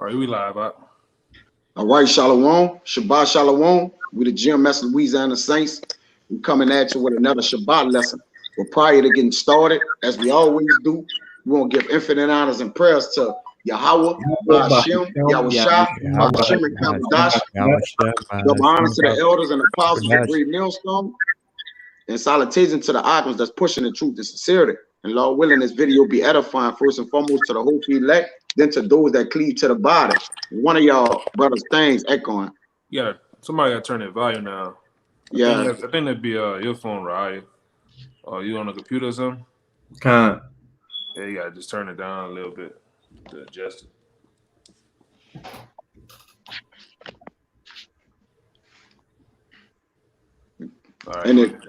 All right, we live up. All right, Shalom, Shabbat Shalom. We the GMS Louisiana Saints. We coming at you with another Shabbat lesson. But prior to getting started, as we always do, we want to give infinite honors and prayers to Yahweh, Ba'ashem, Yahushua, Ba'ashem, and Kamadash. Double honors to the elders and apostles of Great Millstone. And salutation to the icons that's pushing the truth and sincerity. And Lord willing, this video be edifying first and foremost to the whole elect, then to those that cleave to the body. One of y'all brothers' things echoing. Yeah, somebody got to turn that volume down. Yeah, I think that'd be your phone, right? You on the computer or something? Can't. Yeah, you gotta just turn it down a little bit to adjust it. All right. And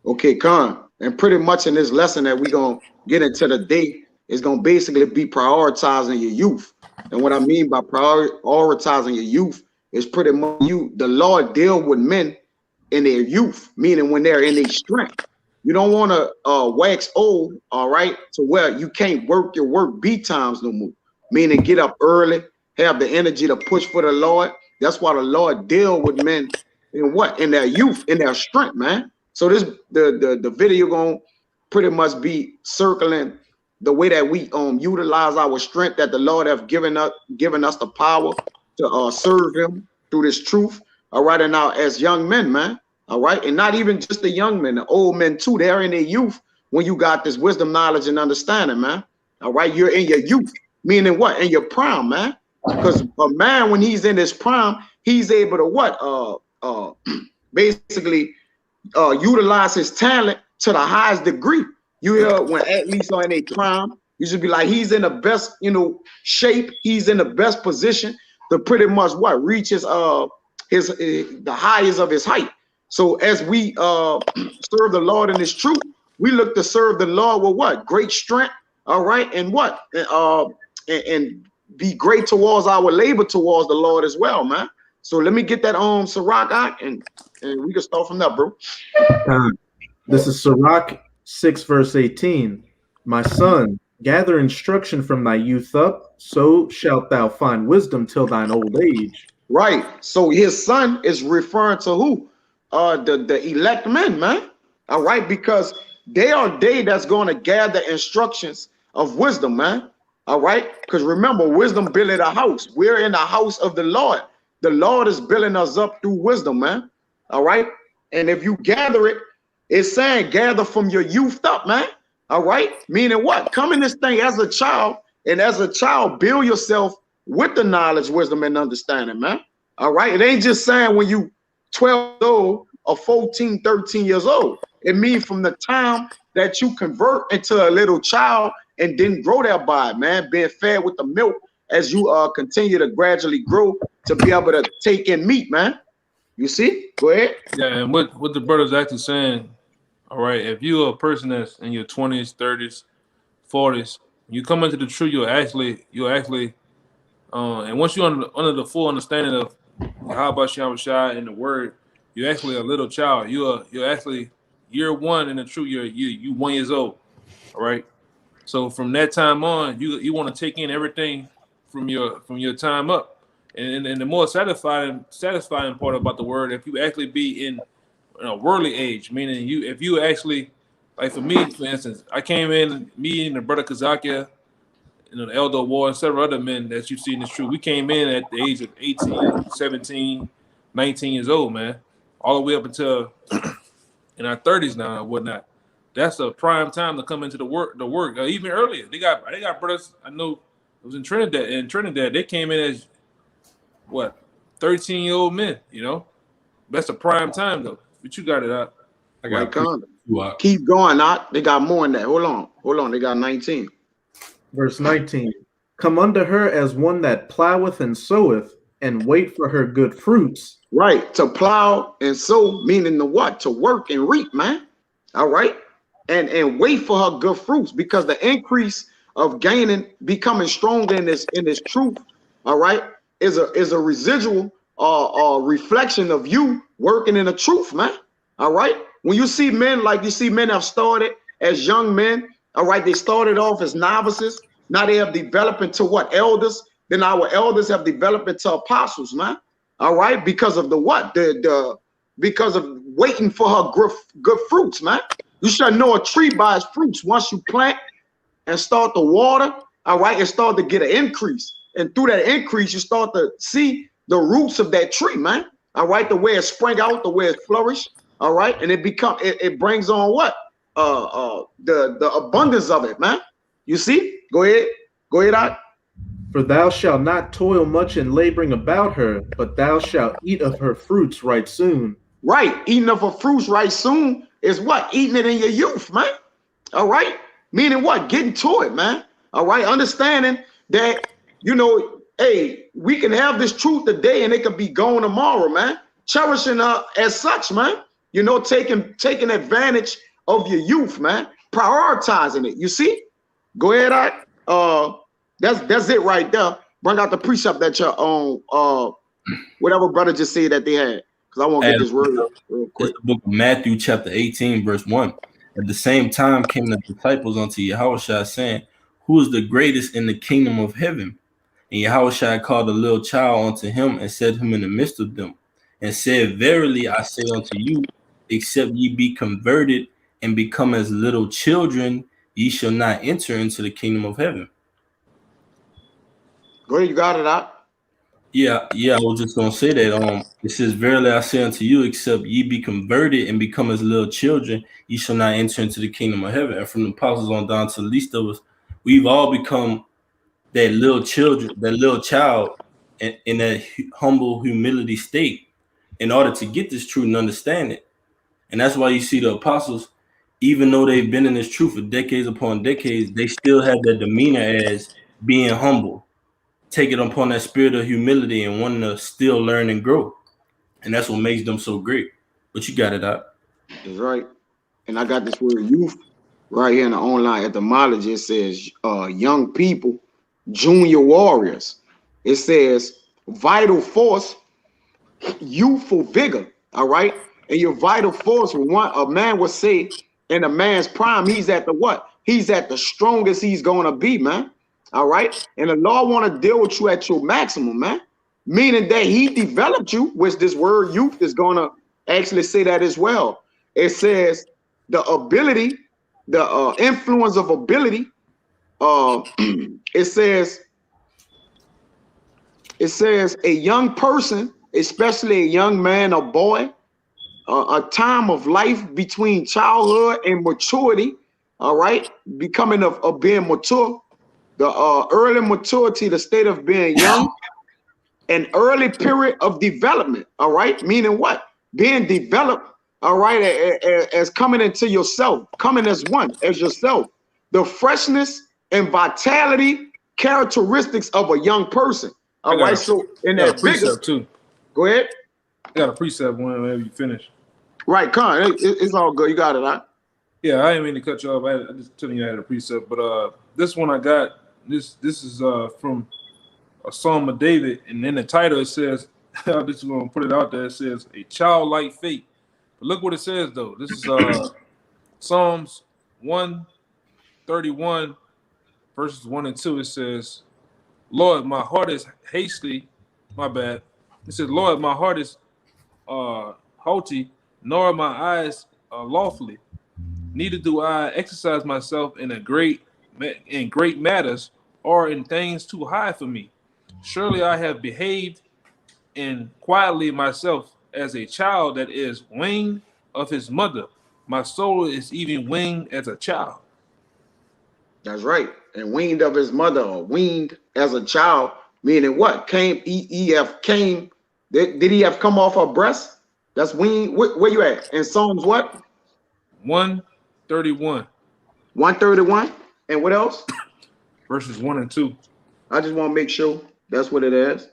okay, Khan. And pretty much in this lesson that we're gonna get into today is gonna basically be prioritizing your youth. And what I mean by prioritizing your youth is pretty much the Lord deal with men in their youth, meaning when they're in their strength. You don't want to wax old, all right, to where you can't work your work beat times no more. Meaning get up early, have the energy to push for the Lord. That's why the Lord deal with men in what? In their youth, in their strength, man. So this the video gonna pretty much be circling the way that we utilize our strength that the Lord have given us the power to serve Him through this truth. All right, and now as young men, man. All right, and not even just the young men, the old men too. They're in their youth when you got this wisdom, knowledge, and understanding, man. All right, you're in your youth, meaning what? In your prime, man. Because a man, when he's in his prime, he's able to what? Basically utilize his talent to the highest degree. You hear when athletes are in their prime, you should be like, he's in the best, shape. He's in the best position to pretty much what? Reach his the highest of his height. So as we serve the Lord in His truth, we look to serve the Lord with what? Great strength, all right, and what? And be great towards our labor towards the Lord as well, man. So let me get that Sirach out, and we can start from there, bro. This is Sirach 6 verse 18. My son, gather instruction from thy youth up, so shalt thou find wisdom till thine old age. Right. So his son is referring to who? The elect men, man. All right, because they are that's going to gather instructions of wisdom, man. All right, because remember, wisdom building a house. We're in the house of the Lord. The Lord is building us up through wisdom, man. All right, and if you gather it, it's saying gather from your youth up, man. All right, meaning what? Come in this thing as a child, and as a child, build yourself with the knowledge, wisdom, and understanding, man. All right, it ain't just saying when you 12 years old or 14, 13 years old. It means from the time that you convert into a little child and then grow thereby, man, being fed with the milk as you continue to gradually grow to be able to take in meat, man. You see? Go ahead. Yeah, and what the brother's actually saying, all right, if you're a person that's in your 20s, 30s, 40s, you come into the truth, you're actually, and once you're under the full understanding of how about Yahushua and the word, you're actually a little child. You're actually year one in the truth. You 1 year old. All right. So from that time on, you want to take in everything from your time up, and the more satisfying part about the word, if you actually be in a worldly age, meaning if you actually, like for me, for instance, I came in, me and the brother Kazakia, the Elder War, and several other men that you see in this truth. We came in at the age of 18, 17, 19 years old, man, all the way up until in our 30s now and whatnot. That's a prime time to come into the work. Even earlier, they got brothers I know. It was in Trinidad. In Trinidad, they came in as what 13-year-old men. That's a prime time though. But you got it out. I got keep going, out. They got more than that. Hold on. They got 19. Verse 19. Come unto her as one that ploweth and soweth, and wait for her good fruits. Right. To plow and sow, meaning to what? To work and reap, man. All right. And wait for her good fruits, because the increase of becoming stronger in this truth, all right, is a residual reflection of you working in the truth, man. All right. When you see men have started as young men, all right, they started off as novices. Now they have developed into what? Elders. then our elders have developed into apostles, man. All right, because of the what? Because of waiting for her good fruits, man. You should know a tree by its fruits. Once you plant and start to water, all right, it start to get an increase. And through that increase, you start to see the roots of that tree, man. All right, the way it sprang out, the way it flourished, all right, and it brings on what? The abundance of it, man. You see? Go ahead, out. For thou shalt not toil much in laboring about her, but thou shalt eat of her fruits right soon. Right, eating of her fruits right soon is what? Eating it in your youth, man. All right, meaning what? Getting to it, man. All right, understanding that, you know, hey, we can have this truth today and it could be gone tomorrow, man. Cherishing her as such, man. You know, taking advantage of your youth, man. Prioritizing it. You see? Go ahead, that's it right there. Bring out the precept that your own whatever brother just said that they had. Because I want to get this word real quick. It's the book of Matthew, chapter 18, verse 1. At the same time came the disciples unto Yahushua, saying, Who is the greatest in the kingdom of heaven? And Yahushua called a little child unto him and set him in the midst of them, and said, Verily I say unto you, except ye be converted and become as little children, ye shall not enter into the kingdom of heaven. Go ahead, you got it out. Yeah, I was just gonna say that. It says, Verily I say unto you, except ye be converted and become as little children, ye shall not enter into the kingdom of heaven. And from the apostles on down to the least of us, we've all become that little child in that humble humility state in order to get this truth and understand it. And that's why you see the apostles, even though they've been in this truth for decades upon decades, they still have that demeanor as being humble, taking upon that spirit of humility and wanting to still learn and grow. And that's what makes them so great. But you got it out. That's right. And I got this word youth right here in the online etymology. It says young people, junior warriors. It says vital force, youthful vigor. All right. And your vital force, a man would say in a man's prime, he's at the what? He's at the strongest he's going to be, man. All right. And the Lord want to deal with you at your maximum, man. Meaning that he developed you, which this word youth is going to actually say that as well. It says the ability, the influence of ability. It says a young person, especially a young man or boy, a time of life between childhood and maturity. All right. Becoming of being mature. The early maturity, the state of being young, an early period of development, all right? Meaning what? Being developed, all right, as coming into yourself, coming as one, as yourself. The freshness and vitality characteristics of a young person, all right? So in that precept too. Go ahead. I got a precept whenever you finish. Right, Con, it's all good. You got it, huh? Yeah, I didn't mean to cut you off. I just telling you I had a precept, but this one I got. This is from a Psalm of David, and in the title it says, I'm just gonna put it out there. It says a childlike faith. But look what it says though. This is Psalms 131, verses 1 and 2. It says, Lord, my heart is hasty. My bad. It says, Lord, my heart is haughty, nor are my eyes lawfully. Neither do I exercise myself in great matters or in things too high for me. Surely I have behaved in quietly myself as a child that is weaned of his mother. My soul is even weaned as a child. That's right. And weaned of his mother, or weaned as a child, meaning what? Came. Did he have come off her breast? That's weaned. Where you at? In Psalms what? 131. 131. And what else? Verses 1 and 2. I just want to make sure that's what it is.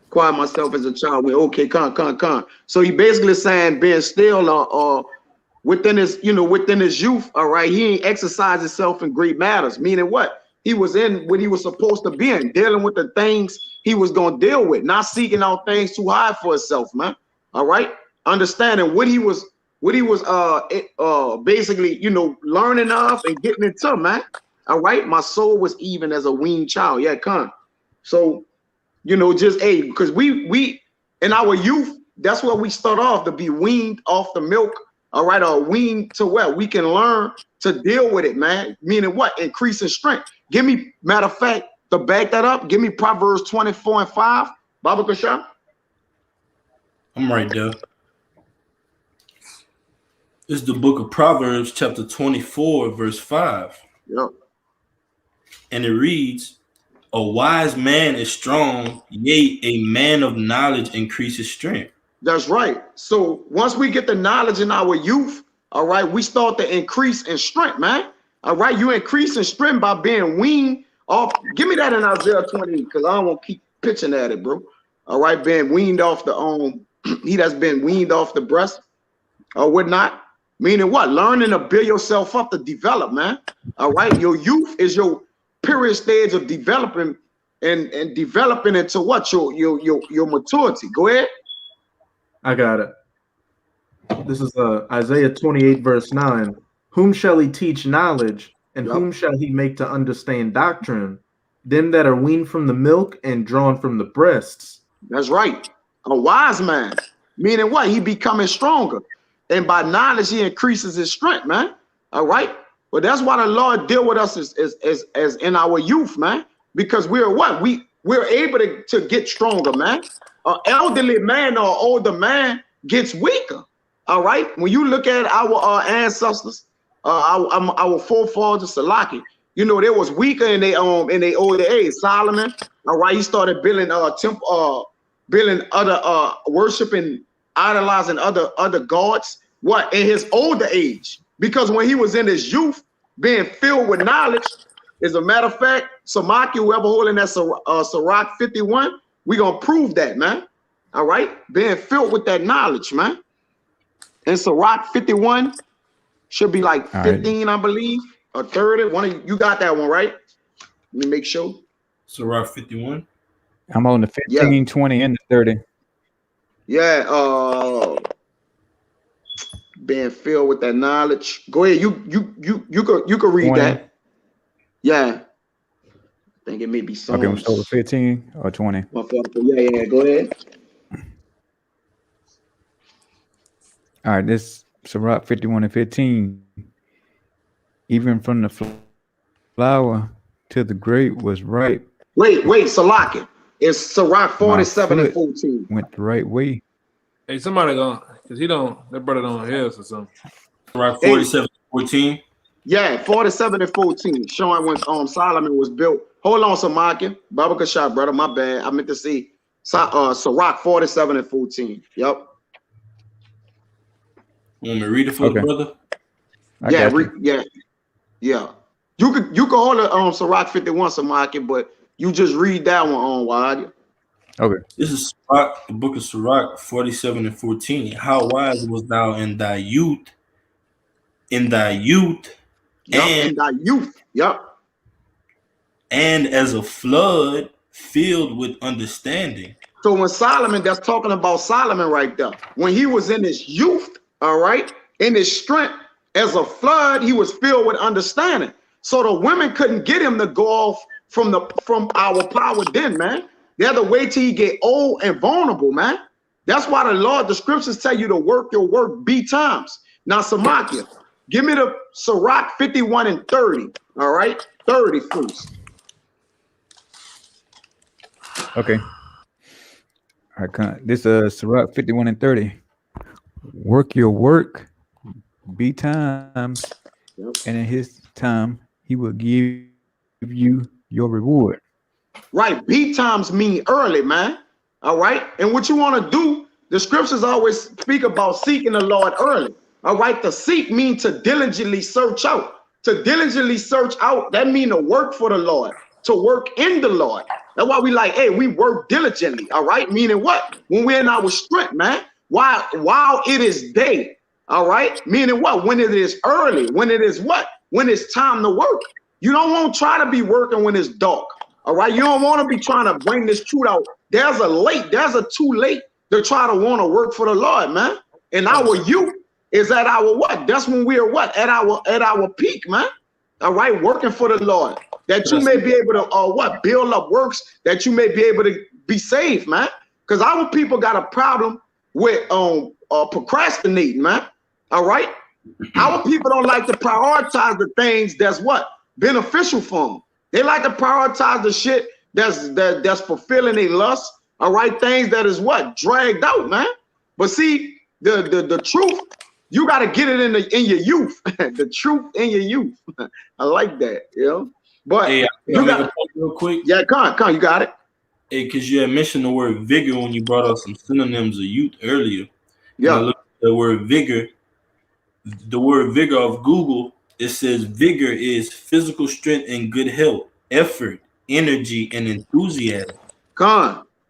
Quiet myself as a child. Okay, con. So he basically saying being still within his youth, all right, he ain't exercised himself in great matters. Meaning what? He was in what he was supposed to be in, dealing with the things he was going to deal with, not seeking out things too high for himself, man. All right? Understanding what he was basically, learning of and getting into, man. All right, my soul was even as a weaned child. Yeah, come. So, just because we in our youth, that's where we start off to be weaned off the milk. All right, or weaned to where we can learn to deal with it, man. Meaning what? Increase in strength. Give me, matter of fact, to back that up, give me Proverbs 24:5. Baba Kasha. I'm right there. This is the book of Proverbs, chapter 24, verse 5. Yep. And it reads, a wise man is strong, yea, a man of knowledge increases strength. That's right. So once we get the knowledge in our youth, all right, we start to increase in strength, man. All right, you increase in strength by being weaned off. Give me that in Isaiah 20, because I don't want to keep pitching at it, bro. All right, being weaned off the he that's been weaned off the breast or whatnot. Meaning what? Learning to build yourself up to develop, man. All right, your youth is your period stage of developing and developing into what? Your maturity. Go ahead. I got it. This is Isaiah 28, verse 9. Whom shall he teach knowledge, and whom shall he make to understand doctrine? Them that are weaned from the milk and drawn from the breasts. That's right. A wise man. Meaning what? He becoming stronger. And by knowledge, he increases his strength, man. All right. But that's why the Lord deal with us as in our youth, man. Because we're what? We're able to get stronger, man. An elderly man or older man gets weaker. All right. When you look at our ancestors, our forefathers, Salaki, they was weaker in their older age. Solomon, all right, he started building building other worshiping, idolizing other gods. What? In his older age, because when he was in his youth, being filled with knowledge. As a matter of fact, Samaki, whoever holding that Sirach 51, we gonna prove that, man. All right, being filled with that knowledge, man. And Sirach 51 should be like 15, I believe, or 30. One of you got that one, right? Let me make sure. Sirach 51. I'm on the 15, 20, and the 30. Yeah, being filled with that knowledge. Go ahead, you could read 20. that. Yeah, I think it may be Psalms. Okay, I'm start with 15 or 20. Yeah, go ahead. All right, this Sirach 51 and 15. Even from the flower to the grape was ripe. Wait, Salaki. It's Sirach 47 and 14. Went the right way. Hey, somebody gone, because that brother don't hear us or something. Sirach 47 and 14. Yeah, 47 and 14. Showing when Solomon was built. Hold on, Samaki. Baba Kashab, brother, my bad. I meant to see Sirach 47 and 14. Yep. You want me to read it for the brother? Yeah. You could hold it Sirach 51, Samaki, but you just read that one on Wadi. Okay. This is Sirach, the book of Sirach 47 and 14. How wise was thou in thy youth? In thy youth. In thy youth. Yep. And as a flood filled with understanding. So when Solomon, that's talking about Solomon right there. When he was in his youth, all right, in his strength, as a flood, he was filled with understanding. So the women couldn't get him to go off from our power then, man. They had to wait till he get old and vulnerable, man. That's why the scriptures tell you to work your work B times. Now, Samakia, give me the Sirach 51 and 30. All right, 30 first. Okay. All right, this Sirach 51 and 30. Work your work B times, and in his time he will give you your reward. Right, B times mean early, man. All right, and what you want to do, the scriptures always speak about seeking the Lord early. All right, to seek means to diligently search out. To diligently search out, that means to work for the Lord, to work in the Lord. That's why we like, hey, we work diligently. All right, meaning what? When we're in our strength, man. While it is day. All right, meaning what? When it is early. When it is what? When it's time to work. You don't want to try to be working when it's dark. All right, you don't want to be trying to bring this truth out. There's a too late to try to want to work for the Lord, man. And our youth is at our what? That's when we are what? At our peak, man. all right, working for the Lord, that you may be able to build up works, that you may be able to be saved, man. Because our people got a problem with procrastinating, man. All right, our people don't like to prioritize the things that's beneficial for them. They like to prioritize the shit that's fulfilling their lust. All right, things that is dragged out, man. But see, the truth, you got to get it in your youth. The truth in your youth. I like that, you know. But hey, you got a point real quick. Yeah, come on, you got it. Hey, because you had mentioned the word vigor when you brought up some synonyms of youth earlier. Yeah. And I looked at the word vigor. The word vigor of Google, it says vigor is physical strength and good health, effort, energy, and enthusiasm.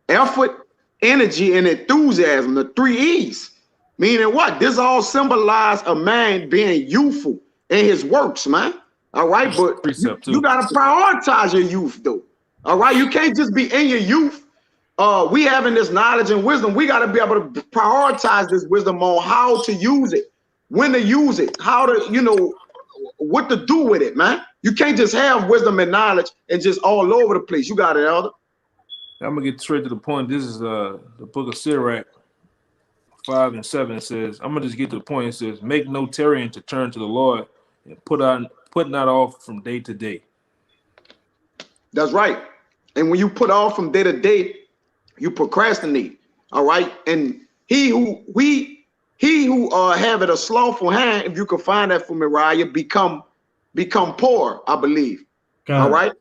Effort, energy, and enthusiasm, the 3 E's. Meaning what? This all symbolize a man being youthful in his works, man. All right, but you got to prioritize your youth, though. All right, you can't just be in your youth. We having this knowledge and wisdom. We got to be able to prioritize this wisdom on how to use it, when to use it, how to, what to do with it, man. You can't just have wisdom and knowledge and just all over the place. You got it, Elder. I'm gonna get straight to the point. This is the book of Sirach 5 and 7. It says, I'm gonna just get to the point. It says, make no tarrying to turn to the Lord, and put not off from day to day. That's right. And when you put off from day to day, you procrastinate. All right. And he who have it a slothful hand, if you can find that for Mariah, become poor, I believe. All right.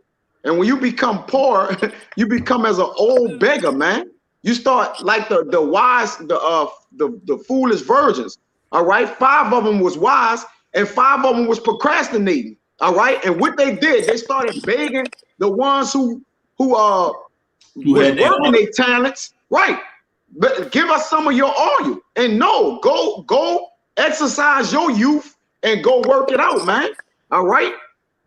And when you become poor, you become as an old beggar, man. You start like the wise, the foolish virgins. All right. 5 of them was wise, and 5 of them was procrastinating. All right. And what they did, they started begging the ones who was working their talents. Right. But give us some of your oil. And no, go exercise your youth and go work it out, man. All right.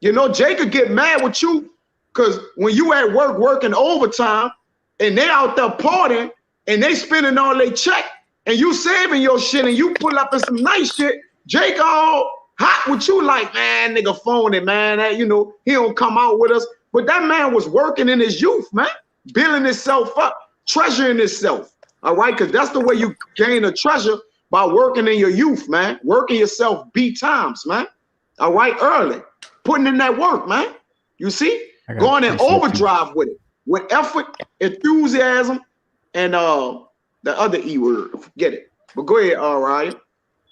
Jay could get mad with you because when you at work working overtime and they out there partying and they spending all their check and you saving your shit and you pull up in some nice shit, Jake all hot with you like, man, nigga phony, man. He don't come out with us. But that man was working in his youth, man, building himself up, treasuring himself. All right, because that's the way you gain a treasure, by working in your youth, man. Working yourself times, man. All right, early. Putting in that work, man. You see? Going in overdrive with it. With effort, enthusiasm, and the other E word. Forget it. But go ahead, Ryan.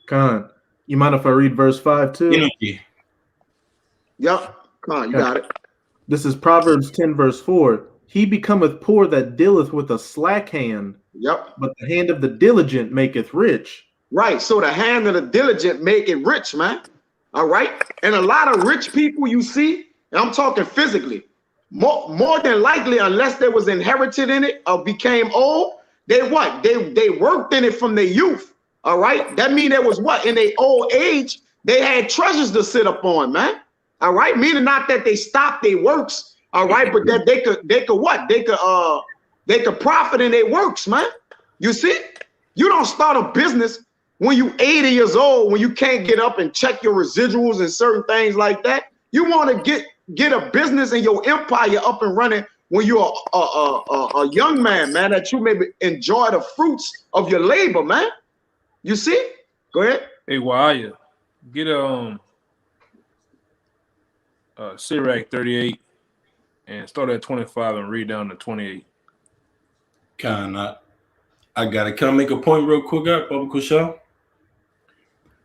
Khan, you mind if I read verse 5 too? Energy. Yep. Khan, you got it. This is Proverbs 10, verse 4. He becometh poor that dealeth with a slack hand. Yep. But the hand of the diligent maketh rich. Right. So the hand of the diligent make it rich, man. All right. And a lot of rich people you see, and I'm talking physically, more than likely, unless they was inherited in it or became old, they worked in it from their youth. All right. That means there was in their old age, they had treasures to sit up on, man. All right. Meaning not that they stopped their works. All right. But that they could profit in their works, man. You see, you don't start a business when you 80 years old, when you can't get up and check your residuals and certain things like that. You want to get a business and your empire up and running when you're a young man, man, that you maybe enjoy the fruits of your labor, man. You see? Go ahead. Hey, Waya, get Sirach 38 and start at 25 and read down to 28. I got it. Can I make a point real quick, Baba Kushal?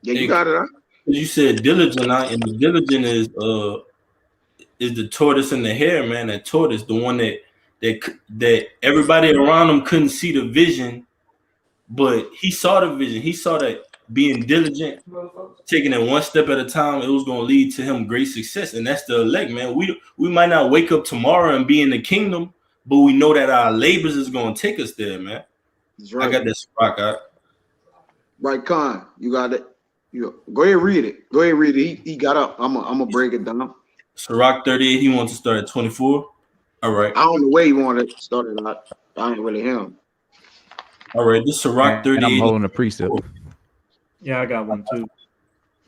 Yeah, you got it. Huh? You said diligent, and the diligent is the tortoise and the hare, man. That tortoise, the one that everybody around him couldn't see the vision, but he saw the vision. He saw that being diligent, taking it one step at a time, it was going to lead to him great success, and that's the elect, man. We might not wake up tomorrow and be in the kingdom, but we know that our labors is going to take us there, man. That's right. I got this rock out. Right, Khan, you got it. Go ahead, read it. Go ahead, read it. He got up. I'm gonna break it down. Sirach 38. He wants to start at 24. All right. I don't know where he wanted to start it out. I ain't really him. All right. This Sirach 38. I'm holding a precept. Yeah, I got one too.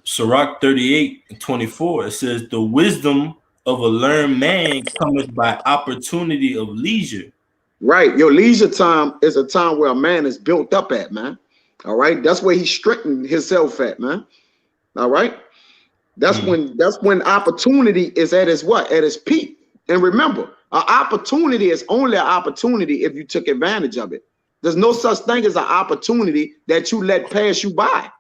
Sirach 38:24, it says, the wisdom of a learned man cometh by opportunity of leisure. Right. Your leisure time is a time where a man is built up at, man. All right. That's where he strengthened himself at, man. All right. That's when opportunity is at its what? At its peak. And remember, an opportunity is only an opportunity if you took advantage of it. There's no such thing as an opportunity that you let pass you by.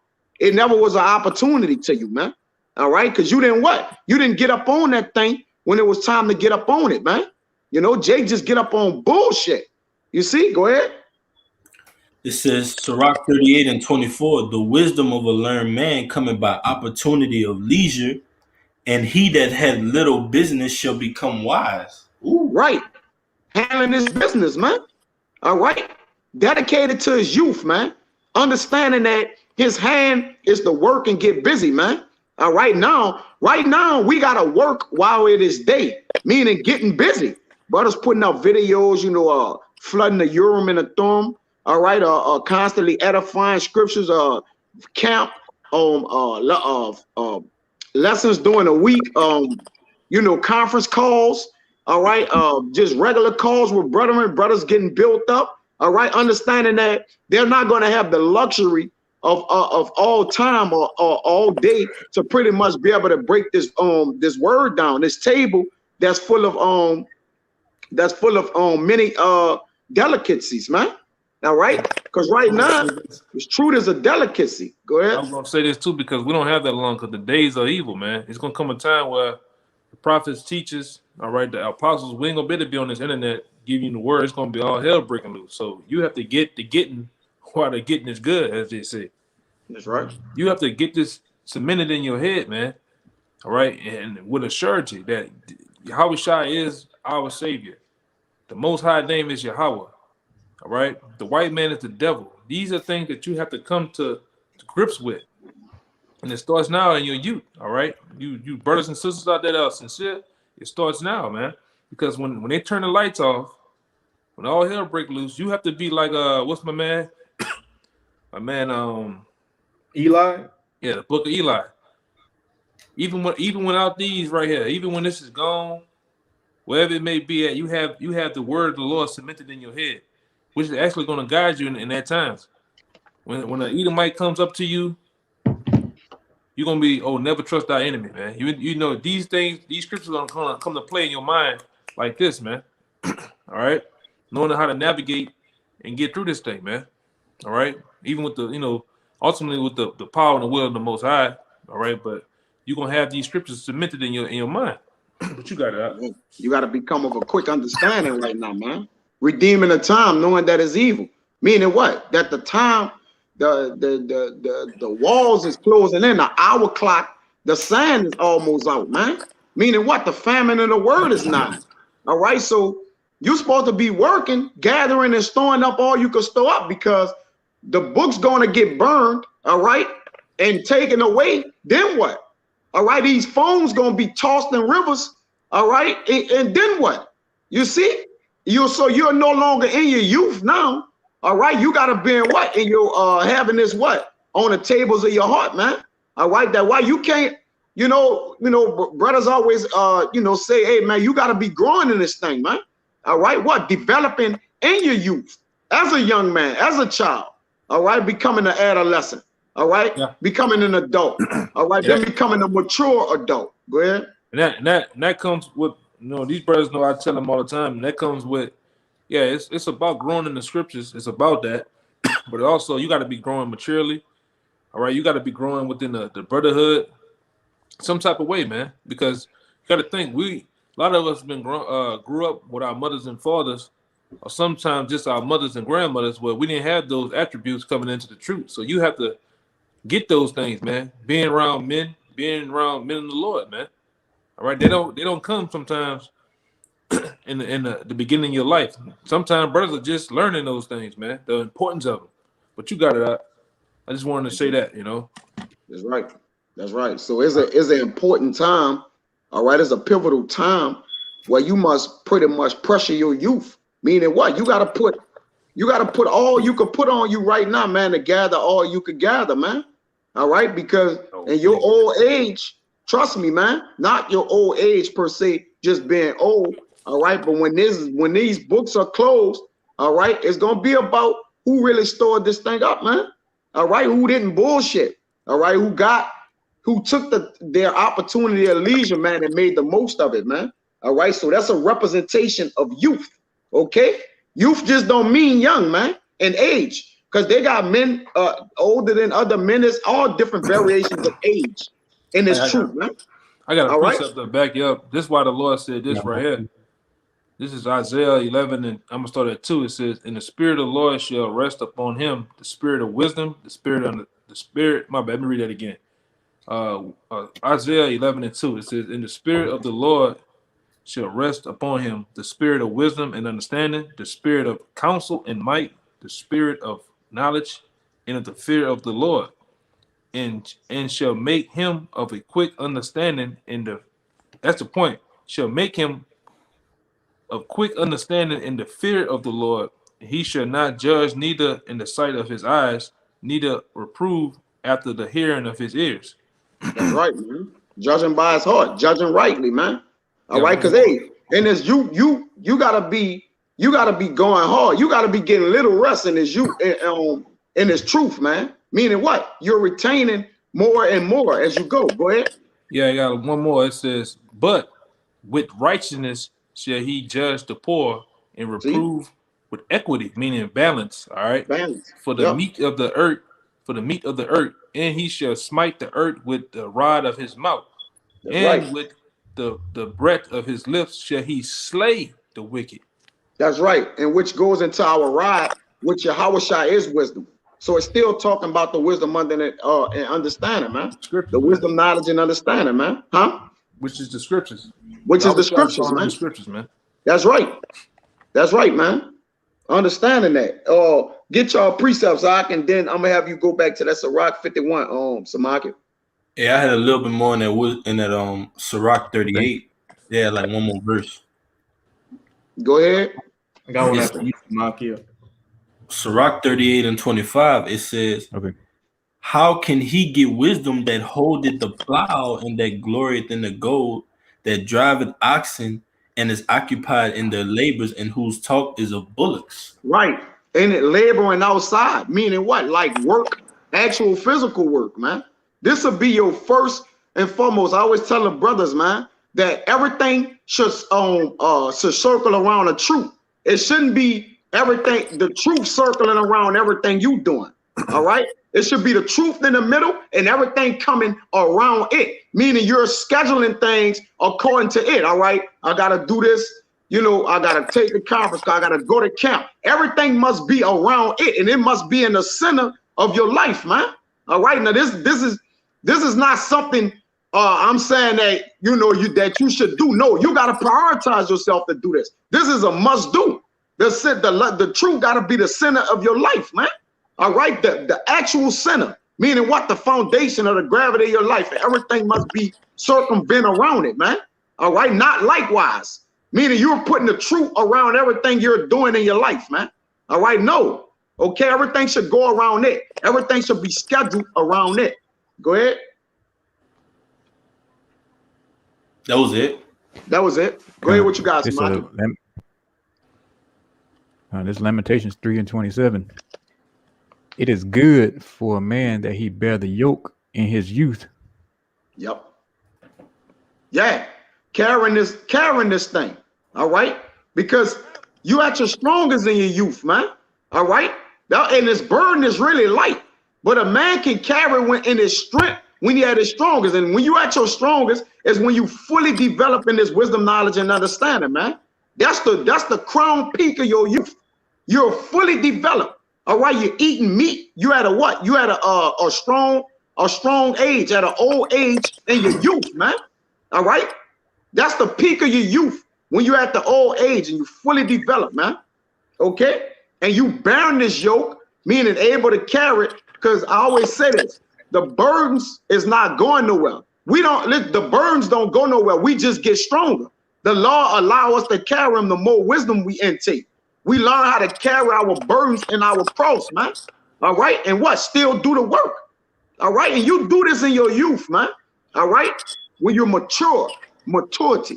It never was an opportunity to you, man. All right. Because you didn't what? You didn't get up on that thing when it was time to get up on it, man. You know, Jay just get up on bullshit. You see? Go ahead. It says, Sirach 38:24, the wisdom of a learned man cometh by opportunity of leisure, and he that had little business shall become wise. Ooh. Right. Handling his business, man. All right. Dedicated to his youth, man. Understanding that his hand is to work and get busy, man. All right. Now, we got to work while it is day, meaning getting busy. Brothers putting out videos, you know, flooding the Urim and the Thummim. All right. Constantly edifying scriptures, camp, lessons during the week, you know, conference calls. All right. Just regular calls with brothers getting built up. All right. Understanding that they're not going to have the luxury of all time or all day to pretty much be able to break this word down, this table that's full of many delicacies, man. All right. Because right now, truth is a delicacy. Go ahead. I'm gonna say this too because we don't have that long because the days are evil, man. It's gonna come a time where the prophets, teachers, all right, the apostles, we ain't gonna be able to be on this internet giving you the word. It's gonna be all hell breaking loose. So you have to get the getting while the getting is good, as they say. That's right. You have to get this cemented in your head, man. All right, and with a surety that Yahweh Shai is our Savior. The Most High name is Yahweh. All right, the white man is the devil. These are things that you have to come to grips with, and it starts now in your youth. All right, you brothers and sisters out there that are sincere, it starts now, man. Because when they turn the lights off, when all hell break loose, you have to be like what's my man? My man, Eli. Yeah, the book of Eli. Even without these right here, even when this is gone, wherever it may be at, you have the word of the Lord cemented in your head, which is actually going to guide you in that times. When an Edomite comes up to you, you're gonna be, never trust thy enemy, man. You know these things, these scriptures are gonna come to play in your mind like this, man. All right, knowing how to navigate and get through this thing, man. All right, even with the ultimately with the power and the will of the Most High. All right, but you're gonna have these scriptures cemented in your mind. But you got it. You got to become of a quick understanding right now, man. Redeeming the time, knowing that it's evil. Meaning what? That the time, the walls is closing in. The hour clock, the sign is almost out, man. Meaning what? The famine of the word is nigh. All right, so you're supposed to be working, gathering and storing up all you can store up because the book's going to get burned, all right, and taken away. Then what? All right, these phones going to be tossed in rivers, all right, and then what? You see? You're no longer in your youth now, all right? You got to be in what? In your having this what? On the tables of your heart, man. All right, that why you can't, brothers always, say, hey, man, you got to be growing in this thing, man. All right, what? Developing in your youth as a young man, as a child, all right, becoming an adolescent, all right, becoming an adult, all right, then becoming a mature adult. Go ahead. And that comes with, these brothers know, I tell them all the time, and that comes with, it's about growing in the scriptures. It's about that, but also you got to be growing maturely. All right, you got to be growing within the brotherhood, some type of way, man. Because you got to think, a lot of us grew up with our mothers and fathers, or sometimes just our mothers and grandmothers, where we didn't have those attributes coming into the truth. So you have to get those things, man. Being around men in the Lord, man. All right, they don't come sometimes in the beginning of your life. Sometimes brothers are just learning those things, man. The importance of them. But you got it. I just wanted to say that, That's right. That's right. So it's an important time. All right, it's a pivotal time where you must pretty much pressure your youth. Meaning what? You got to put all you can put on you right now, man, to gather all you could gather, man. All right, because in your old age, trust me, man, not your old age per se, just being old. All right, but when these books are closed, all right, it's gonna be about who really stored this thing up, man. All right, who didn't bullshit. All right, who took their opportunity of leisure, man, and made the most of it, man. All right, so that's a representation of youth. Okay, youth just don't mean young, man, in age. Because they got men older than other men. It's all different variations of age. And it's true, man. I got a all precept right? to back you up. This is why the Lord said this right here. This is Isaiah 11, and I'm going to start at 2. It says, and the Spirit of the Lord shall rest upon him, the Spirit of wisdom, the Spirit, my bad, let me read that again. Isaiah 11 and 2. It says, and the Spirit of the Lord shall rest upon him, the Spirit of wisdom and understanding, the Spirit of counsel and might, the Spirit of knowledge and of the fear of the Lord, and shall make him of a quick understanding that's the point, shall make him of quick understanding in the fear of the Lord. He shall not judge neither in the sight of his eyes, neither reprove after the hearing of his ears. That's right, man. Judging by his heart, judging rightly, man. All right, because hey, and as you gotta be going hard. You gotta be getting little rest in this in this truth, man. Meaning what? You're retaining more and more as you go. Go ahead. Yeah, I got one more. It says, but with righteousness shall he judge the poor and reprove with equity, meaning balance. All right. Balance. For the meat of the earth, and he shall smite the earth with the rod of his mouth. That's and right. with the breath of his lips shall he slay the wicked. That's right. And which goes into our rod, which Yahushua is wisdom. So it's still talking about the wisdom and understanding, man. The wisdom, knowledge, and understanding, man. Huh? Which is the scriptures. Which is the scriptures, man. The scriptures, man. That's right. That's right, man. Understanding that. Get y'all precepts, and then I'm gonna have you go back to that Sirach 51, Samaki. Yeah, I had a little bit more in that Sirach 38. Yeah, like one more verse. Go ahead. I got one after you, Samaki. Sirach 38 and 25, it says, okay, how can he get wisdom that holdeth the plow and that glorieth in the gold, that driveth oxen and is occupied in their labors, and whose talk is of bullocks? Right. And it laboring outside, meaning what? Like work, actual physical work, man. This will be your first and foremost. I always tell the brothers, man, that everything should circle around a truth. It shouldn't be everything, the truth circling around everything you doing. All right. It should be the truth in the middle and everything coming around it, meaning you're scheduling things according to it. All right. I got to do this. You know, I got to take the conference. I got to go to camp. Everything must be around it, and it must be in the center of your life, man. All right. Now, this is not something I'm saying that, that you should do. No, you got to prioritize yourself to do this. This is a must do. The truth got to be the center of your life, man. All right. The actual center, meaning what? The foundation of the gravity of your life. Everything must be circumvent around it, man. All right. Not likewise, meaning you're putting the truth around everything you're doing in your life, man. All right. No. Okay. Everything should go around it. Everything should be scheduled around it. Go ahead. That was it. That was it. Go ahead. What you guys? This Lamentations 3 and 27. It is good for a man that he bear the yoke in his youth. Yep. Yeah. Carrying this thing. All right. Because you at your strongest in your youth, man. All right. And this burden is really light. But a man can carry when in his strength when he at his strongest. And when you at your strongest is when you fully develop in this wisdom, knowledge, and understanding, man. That's the crown peak of your youth. You're fully developed. All right, you're eating meat. You at a what? You at a strong age, at an old age in your youth, man. All right, that's the peak of your youth when you're at the old age and you fully developed, man. Okay, and you bearing this yoke, meaning able to carry it. Because I always say this: the burdens is not going nowhere. The burdens don't go nowhere. We just get stronger. The law allow us to carry them. The more wisdom we intake. We learn how to carry our burdens and our cross, man. All right. And what? Still do the work. All right, and you do this in your youth, man. All right, when you're maturity.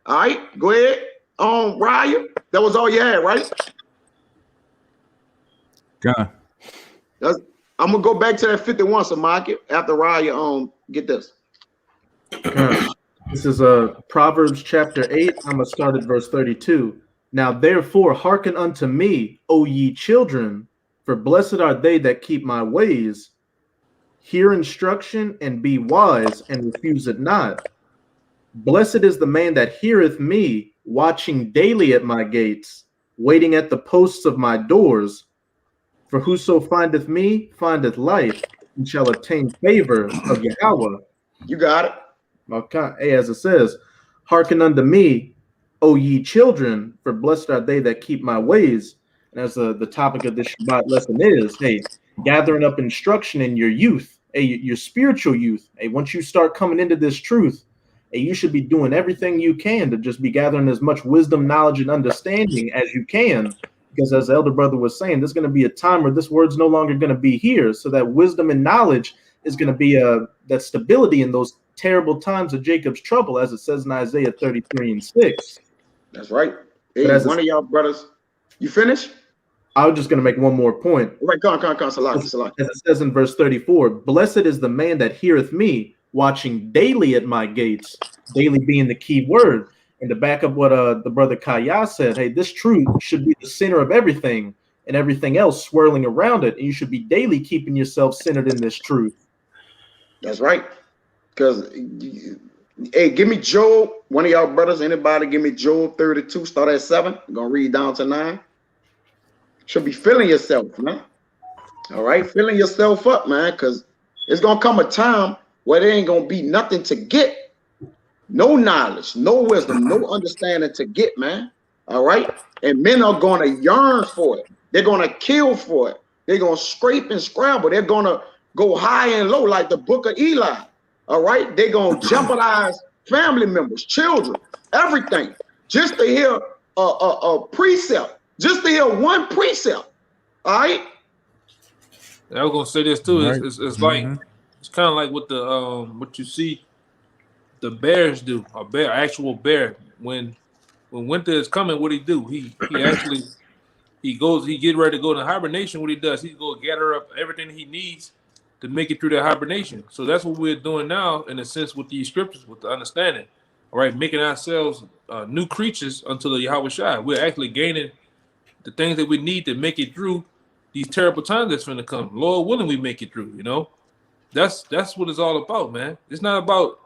All right, go ahead. Ryan, that was all you had, right? God. I'm gonna go back to that 51, so market after Ryan get this. This is Proverbs chapter 8. I'm gonna start at verse 32. Now therefore hearken unto me, O ye children, for blessed are they that keep my ways. Hear instruction and be wise, and refuse it not. Blessed is the man that heareth me, watching daily at my gates, waiting at the posts of my doors. For whoso findeth me findeth life, and shall obtain favor of Yahweh. You got it. Okay. Hey, as it says, hearken unto me, O ye children, for blessed are they that keep my ways. And as the topic of this Shabbat lesson is, hey, gathering up instruction in your youth, hey, your spiritual youth. Hey, once you start coming into this truth, hey, you should be doing everything you can to just be gathering as much wisdom, knowledge, and understanding as you can. Because as the elder brother was saying, there's going to be a time where this word's no longer going to be here. So that wisdom and knowledge is going to be that stability in those terrible times of Jacob's trouble, as it says in Isaiah 33:6. That's right. Hey, one of y'all brothers, you finished? I was just going to make one more point. All right, come on, Salah. As it says in verse 34, blessed is the man that heareth me, watching daily at my gates, daily being the key word. And to back up what the brother Kaya said, hey, this truth should be the center of everything and everything else swirling around it. And you should be daily keeping yourself centered in this truth. That's right. Because, hey, give me Job, one of y'all brothers, anybody, give me Job 32, start at 7. I'm going to read down to 9. Should be filling yourself, man. All right, filling yourself up, man, because it's going to come a time where there ain't going to be nothing to get. No knowledge, no wisdom, no understanding to get, man. All right, and men are going to yearn for it. They're going to kill for it. They're going to scrape and scramble. They're going to go high and low like the book of Eli. All right, they're going to jeopardize family members, children, everything, just to hear a precept, just to hear one precept. All right. I was gonna say this too. Right. It's like it's kind of like what the what you see the bears do. A bear, actual bear. When winter is coming, what he do? He get ready to go into hibernation. What he does? He go gather up everything he needs to make it through that hibernation. So that's what we're doing now, in a sense, with these scriptures, with the understanding. All right, making ourselves new creatures unto the Yahweh Shai. We're actually gaining the things that we need to make it through these terrible times that's going to come. Lord willing, we make it through. You know, that's what it's all about, man. It's not about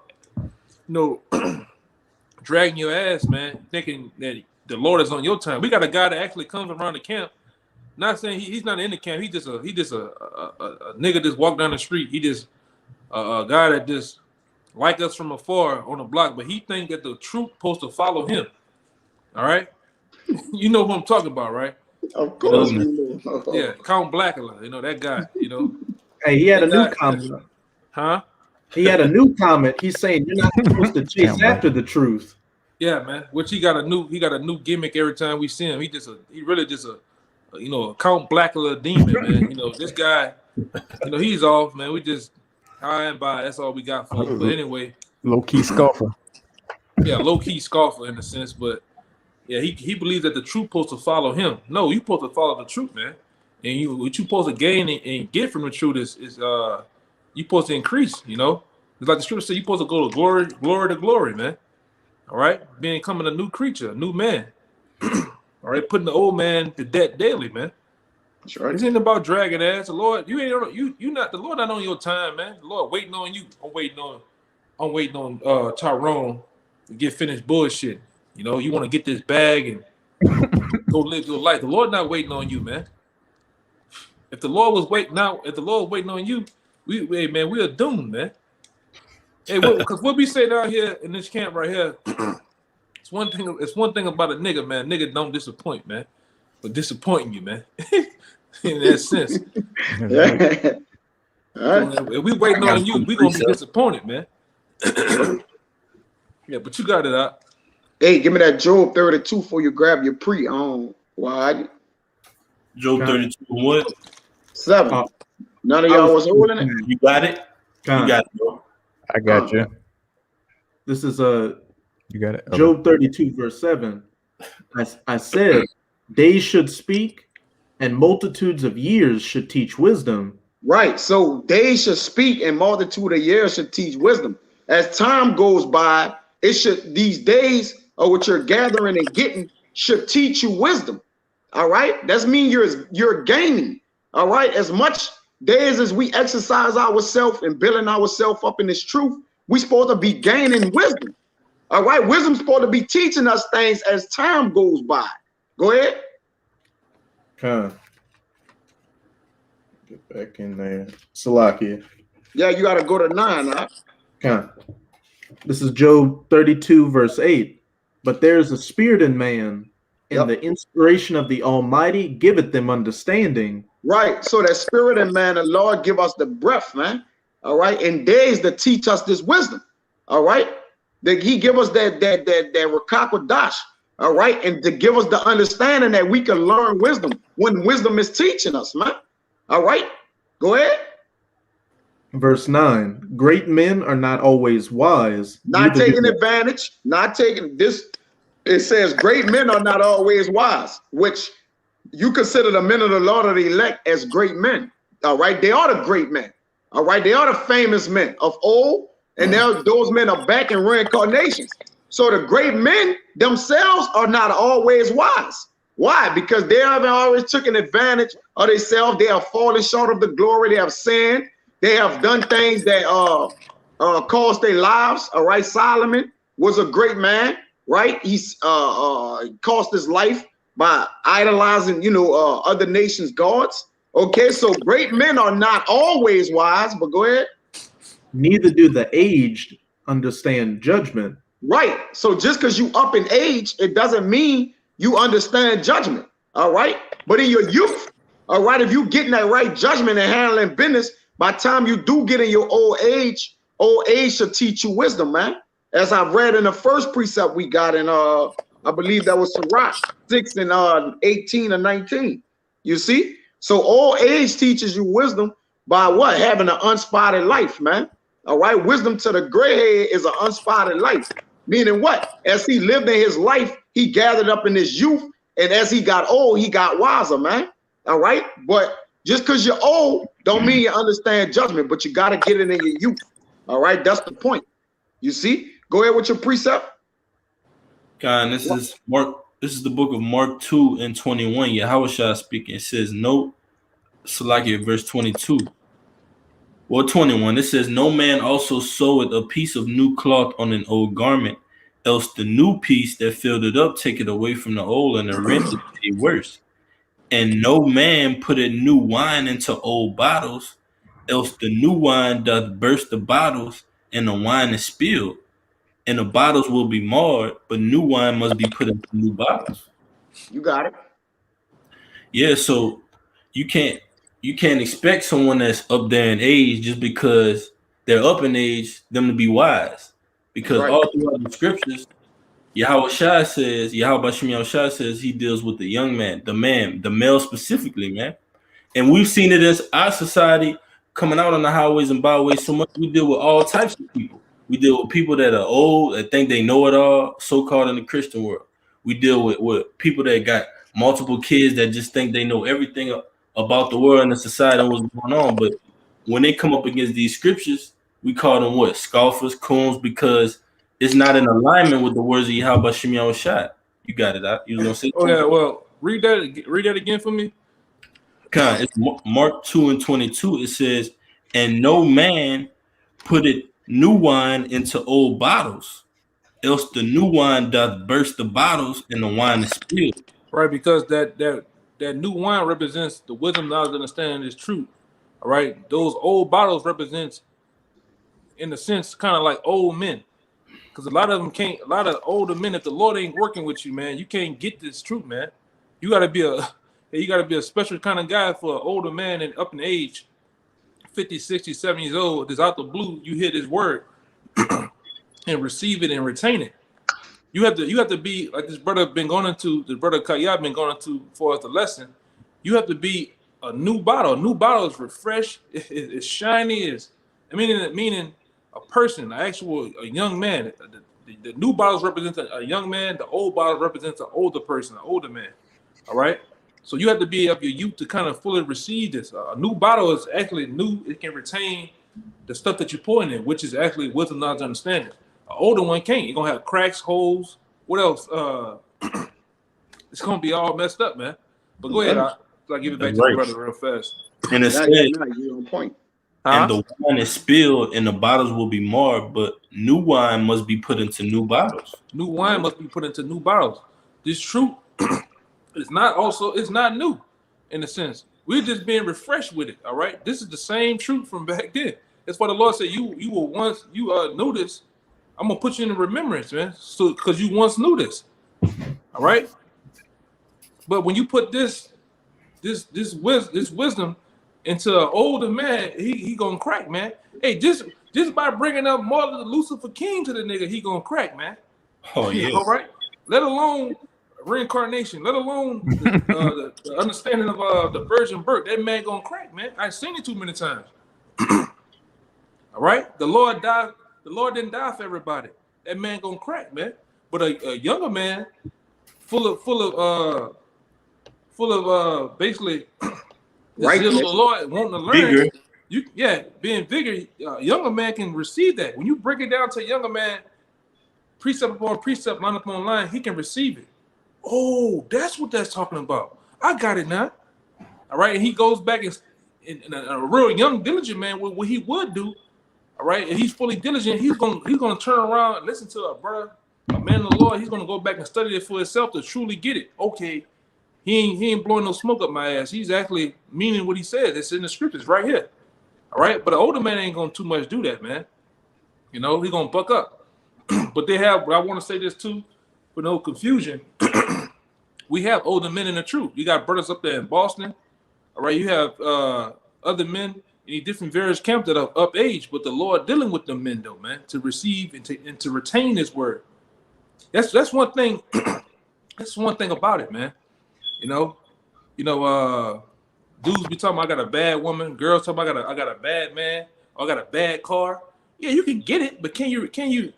dragging your ass, man, thinking that the Lord is on your time. We got a guy that actually comes around the camp. Not saying he's not in the camp. He just a nigga just walk down the street. He just a guy that just like us from afar on the block, but he think that the truth supposed to follow him. All right, you know who I'm talking about, right? Of course. Yeah, Count Blackula, that guy. Hey, he had a new comment. Huh? He had a new comment. He's saying you're not supposed to chase after the truth. Yeah, man. Which he got a new gimmick every time we see him. He really just a Count Blackula demon, man. This guy, he's off, man. We just high and by. That's all we got for him. But anyway, Low key scoffer. Yeah, low key scoffer in a sense, but yeah, he believes that the truth supposed to follow him. No, you supposed to follow the truth, man. And what you supposed to gain and get from the truth is you supposed to increase. It's like the scripture says, you supposed to go to glory to glory, man. All right, becoming a new creature, a new man. All right, putting the old man to death daily, man. That's right. This ain't about dragging ass. The Lord, you not the Lord not on your time, man. The Lord waiting on you. I'm waiting on Tyrone to get finished bullshit. You want to get this bag and go live your life. The Lord not waiting on you, man. If the Lord was waiting on you, we are doomed, man. Hey, because what we say down here in this camp right here, it's one thing about a nigga, man. Nigga don't disappoint, man. But disappointing you, man. In that sense. Yeah. All right. If we waiting on you, we gonna be disappointed, man. Yeah, but you got it out. Hey, give me that Job 32 before you grab your pre-on. Why? Job 32 what? 7. None of y'all was holding it. You got it? You got it, bro. I got you. This is You got it. Okay. Job 32, verse 7. I said, days should speak, and multitudes of years should teach wisdom. Right. So days should speak, and multitude of years should teach wisdom. As time goes by, these days of what you're gathering and getting should teach you wisdom. All right. That's mean you're gaining. All right. As much days as we exercise ourselves and building ourselves up in this truth, we're supposed to be gaining wisdom. All right. Wisdom's supposed to be teaching us things as time goes by. Go ahead. Get back in there. Salakia. Yeah, you got to go to 9. Huh? This is Job 32, verse 8. But there is a spirit in man, and the inspiration of the Almighty giveth them understanding. Right. So that spirit in man, the Lord give us the breath, man. All right. And days to teach us this wisdom. All right. That he give us that Rakakwadash. All right. And to give us the understanding that we can learn wisdom when wisdom is teaching us, man. All right. Go ahead. Verse 9. Great men are not always wise. Not taking advantage. Not taking this. It says great men are not always wise, which you consider the men of the Lord of the elect as great men. All right. They are the great men. All right. They are the famous men of old. And now those men are back in reincarnations. So the great men themselves are not always wise. Why? Because they haven't always taken advantage of themselves. They have fallen short of the glory. They have sinned. They have done things that cost their lives. All right. Solomon was a great man, right? He's cost his life by idolizing, other nations' gods. Okay, so great men are not always wise, but go ahead. Neither do the aged understand judgment. Right. So just because you up in age, it doesn't mean you understand judgment. All right. But in your youth, all right, if you getting that right judgment and handling business, by the time you do get in your old age should teach you wisdom, man. As I've read in the first precept we got in I believe that was Sirach 6 and 18 and 19. You see? So old age teaches you wisdom by what? Having an unspotted life, man. All right. Wisdom to the gray hair is an unspotted life. Meaning what? As he lived in his life, he gathered up in his youth. And as he got old, he got wiser, man. All right. But just because you're old don't mean you understand judgment, but you got to get it in your youth. All right. That's the point. You see? Go ahead with your precept. God, this is Mark. This is the book of Mark 2 and 21. Yahushua speaking. It says, no, Salakia, verse 22. Or 21, it says, no man also seweth a piece of new cloth on an old garment, else the new piece that filled it up take it away from the old, and the rent is worse. And no man putteth new wine into old bottles, else the new wine doth burst the bottles, and the wine is spilled. And the bottles will be marred, but new wine must be put into new bottles. You got it. Yeah, so you can't expect someone that's up there in age just because they're up in age them to be wise. Because all throughout the scriptures, Yahweh says he deals with the young man, the male specifically, man. And we've seen it as our society coming out on the highways and byways so much. We deal with all types of people. We deal with people that are old, that think they know it all, so-called in the Christian world. We deal with people that got multiple kids that just think they know everything about the world and the society and what's going on. But when they come up against these scriptures, we call them what? Scoffers, coons, because it's not in alignment with the words of Yahweh Shem Yahushua. You got it out. You know what I'm saying? Oh yeah, well, read that again for me. Con, it's Mark 2 and 22. It says, and no man putteth new wine into old bottles, else the new wine doth burst the bottles, and the wine is spilled. Right, because that new wine represents the wisdom, knowledge, understanding is truth. All right, those old bottles represents, in a sense, kind of like old men, because a lot of older men, if the Lord ain't working with you, man, you can't get this truth, man. You gotta be a special kind of guy for an older man and up in age, 50, 60, 70 years old. That's out the blue. You hear this word and receive it and retain it. You have to be like this brother Kayab been going into for us the lesson. You have to be a new bottle. A new bottle is refreshed, it's shiny, Meaning a person, a young man. The new bottles represent a young man. The old bottles represents an older person, an older man. All right. So you have to be of your youth to kind of fully receive this. A new bottle is actually new. It can retain the stuff that you pour in it, which is actually wisdom, knowledge, understanding. An older one can't. You're gonna have cracks, holes. What else? It's gonna be all messed up, man. But go ahead. I'll give it back to the brother real fast. And it said, you're on point. and the wine is spilled, and the bottles will be marred, but new wine must be put into new bottles. New wine must be put into new bottles. This truth is not new in a sense. We're just being refreshed with it. All right. This is the same truth from back then. That's why the Lord said you were once knew this. I'm gonna put you in remembrance, man. So because you once knew this. All right. But when you put this wisdom into an older man, he gonna crack, man. Hey, just by bringing up Martin Lucifer King to the nigga, he gonna crack, man. Oh yeah. All right. Let alone reincarnation. Let alone the understanding of the virgin birth. That man gonna crack, man. I've seen it too many times. All right. The Lord died. The Lord didn't die for everybody. That man gonna crack, man. But a younger man, full of basically right, the Lord wanting to learn. Being bigger, younger man can receive that. When you break it down to a younger man, precept upon precept, line upon line, he can receive it. Oh, that's what that's talking about. I got it now. All right, and he goes back and a real young, diligent man, what he would do. All right, and he's fully diligent. He's gonna turn around and listen to a brother, a man of the Lord. He's gonna go back and study it for himself to truly get it. Okay. He ain't blowing no smoke up my ass. He's actually meaning what he says. It's in the scriptures right here. All right. But an older man ain't gonna too much do that, man. You know, he's gonna buck up. But I want to say this too, for no confusion. We have older men in the truth. You got brothers up there in Boston. All right, you have other men in different various camps that are up age, but the Lord dealing with them men though, man, to receive and to retain his word. That's one thing. That's one thing about it, man. You know, dudes be talking about I got a bad woman, girls talking about I got a bad man, or I got a bad car. Yeah, you can get it, but can you keep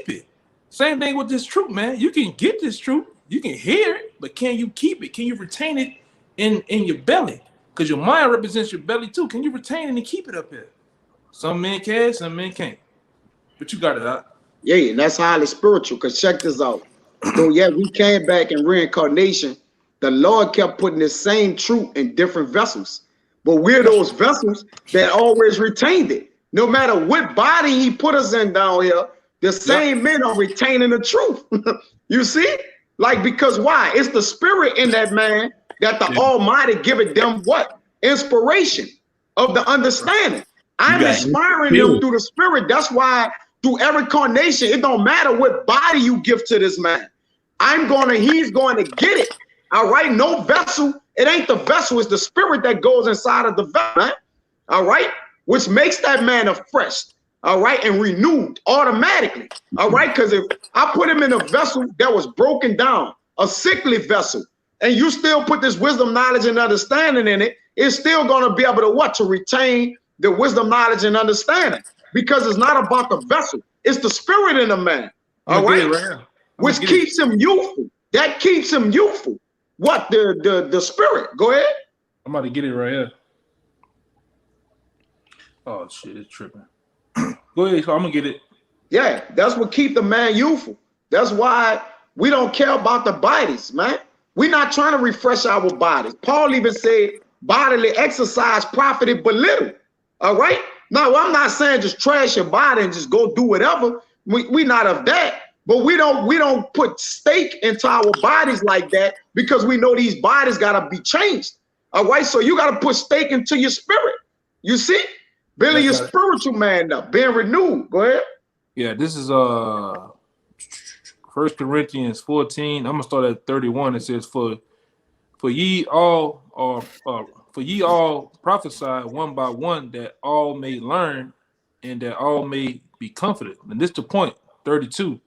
it? Same thing with this truth, man. You can get this truth, you can hear it, but can you keep it? Can you retain it in your belly? Because your mind represents your belly too. Can you retain it and keep it up here? Some men can, some men can't. But you got it out. Yeah, and that's highly spiritual. Because check this out. So yeah, we came back in reincarnation. The Lord kept putting the same truth in different vessels. But we're those vessels that always retained it. No matter what body he put us in down here, the same men are retaining the truth. You see? Like, because why? It's the spirit in that man that the Almighty giveth them what? Inspiration of the understanding. I'm inspiring them through the spirit. That's why through every incarnation, it don't matter what body you give to this man. He's going to get it. All right. No vessel. It ain't the vessel. It's the spirit that goes inside of the vessel. Man. All right. Which makes that man afresh. All right. And renewed automatically. All right. Because if I put him in a vessel that was broken down, a sickly vessel, and you still put this wisdom, knowledge, and understanding in it, it's still going to be able to what? To retain the wisdom, knowledge, and understanding. Because it's not about the vessel. It's the spirit in the man. All right. Which keeps him youthful. That keeps him youthful. What? The spirit. Go ahead. I'm about to get it right here. Oh shit, it's tripping. Go ahead, so I'm gonna get it. Yeah, that's what keep the man youthful. That's why we don't care about the bodies, man. We're not trying to refresh our bodies. Paul even said bodily exercise profited but little. All right. Now, I'm not saying just trash your body and just go do whatever. We not of that. But we don't put stake into our bodies like that because we know these bodies gotta be changed. All right, so you gotta put stake into your spirit. You see, building your spiritual man up, being renewed. Go ahead. Yeah, this is 1 Corinthians 14. I'm gonna start at 31. It says, "For ye all prophesy one by one, that all may learn, and that all may be comforted." And this is the point. 32.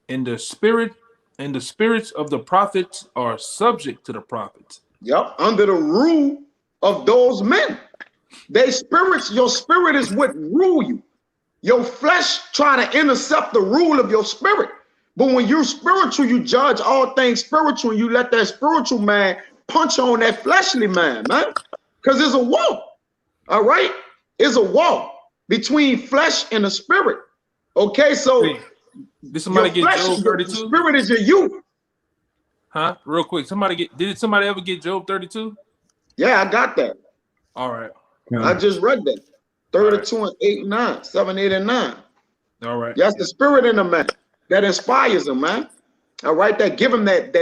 And the spirits of the prophets are subject to the prophets. Yep, under the rule of those men. They spirits, your spirit is what rule you. Your flesh trying to intercept the rule of your spirit. But when you're spiritual, you judge all things spiritual. You let that spiritual man punch on that fleshly man. Because there's a war. All right? It's a war between flesh and the spirit. Okay, so did somebody get flesh, Job 32? The spirit is your youth. Huh? Real quick. Did somebody ever get Job 32? Yeah, I got that. All right. I just read that. 32 and 8 and 9, 7, 8, and 9. All right. That's the spirit in the man that inspires him, man. All right, that give him that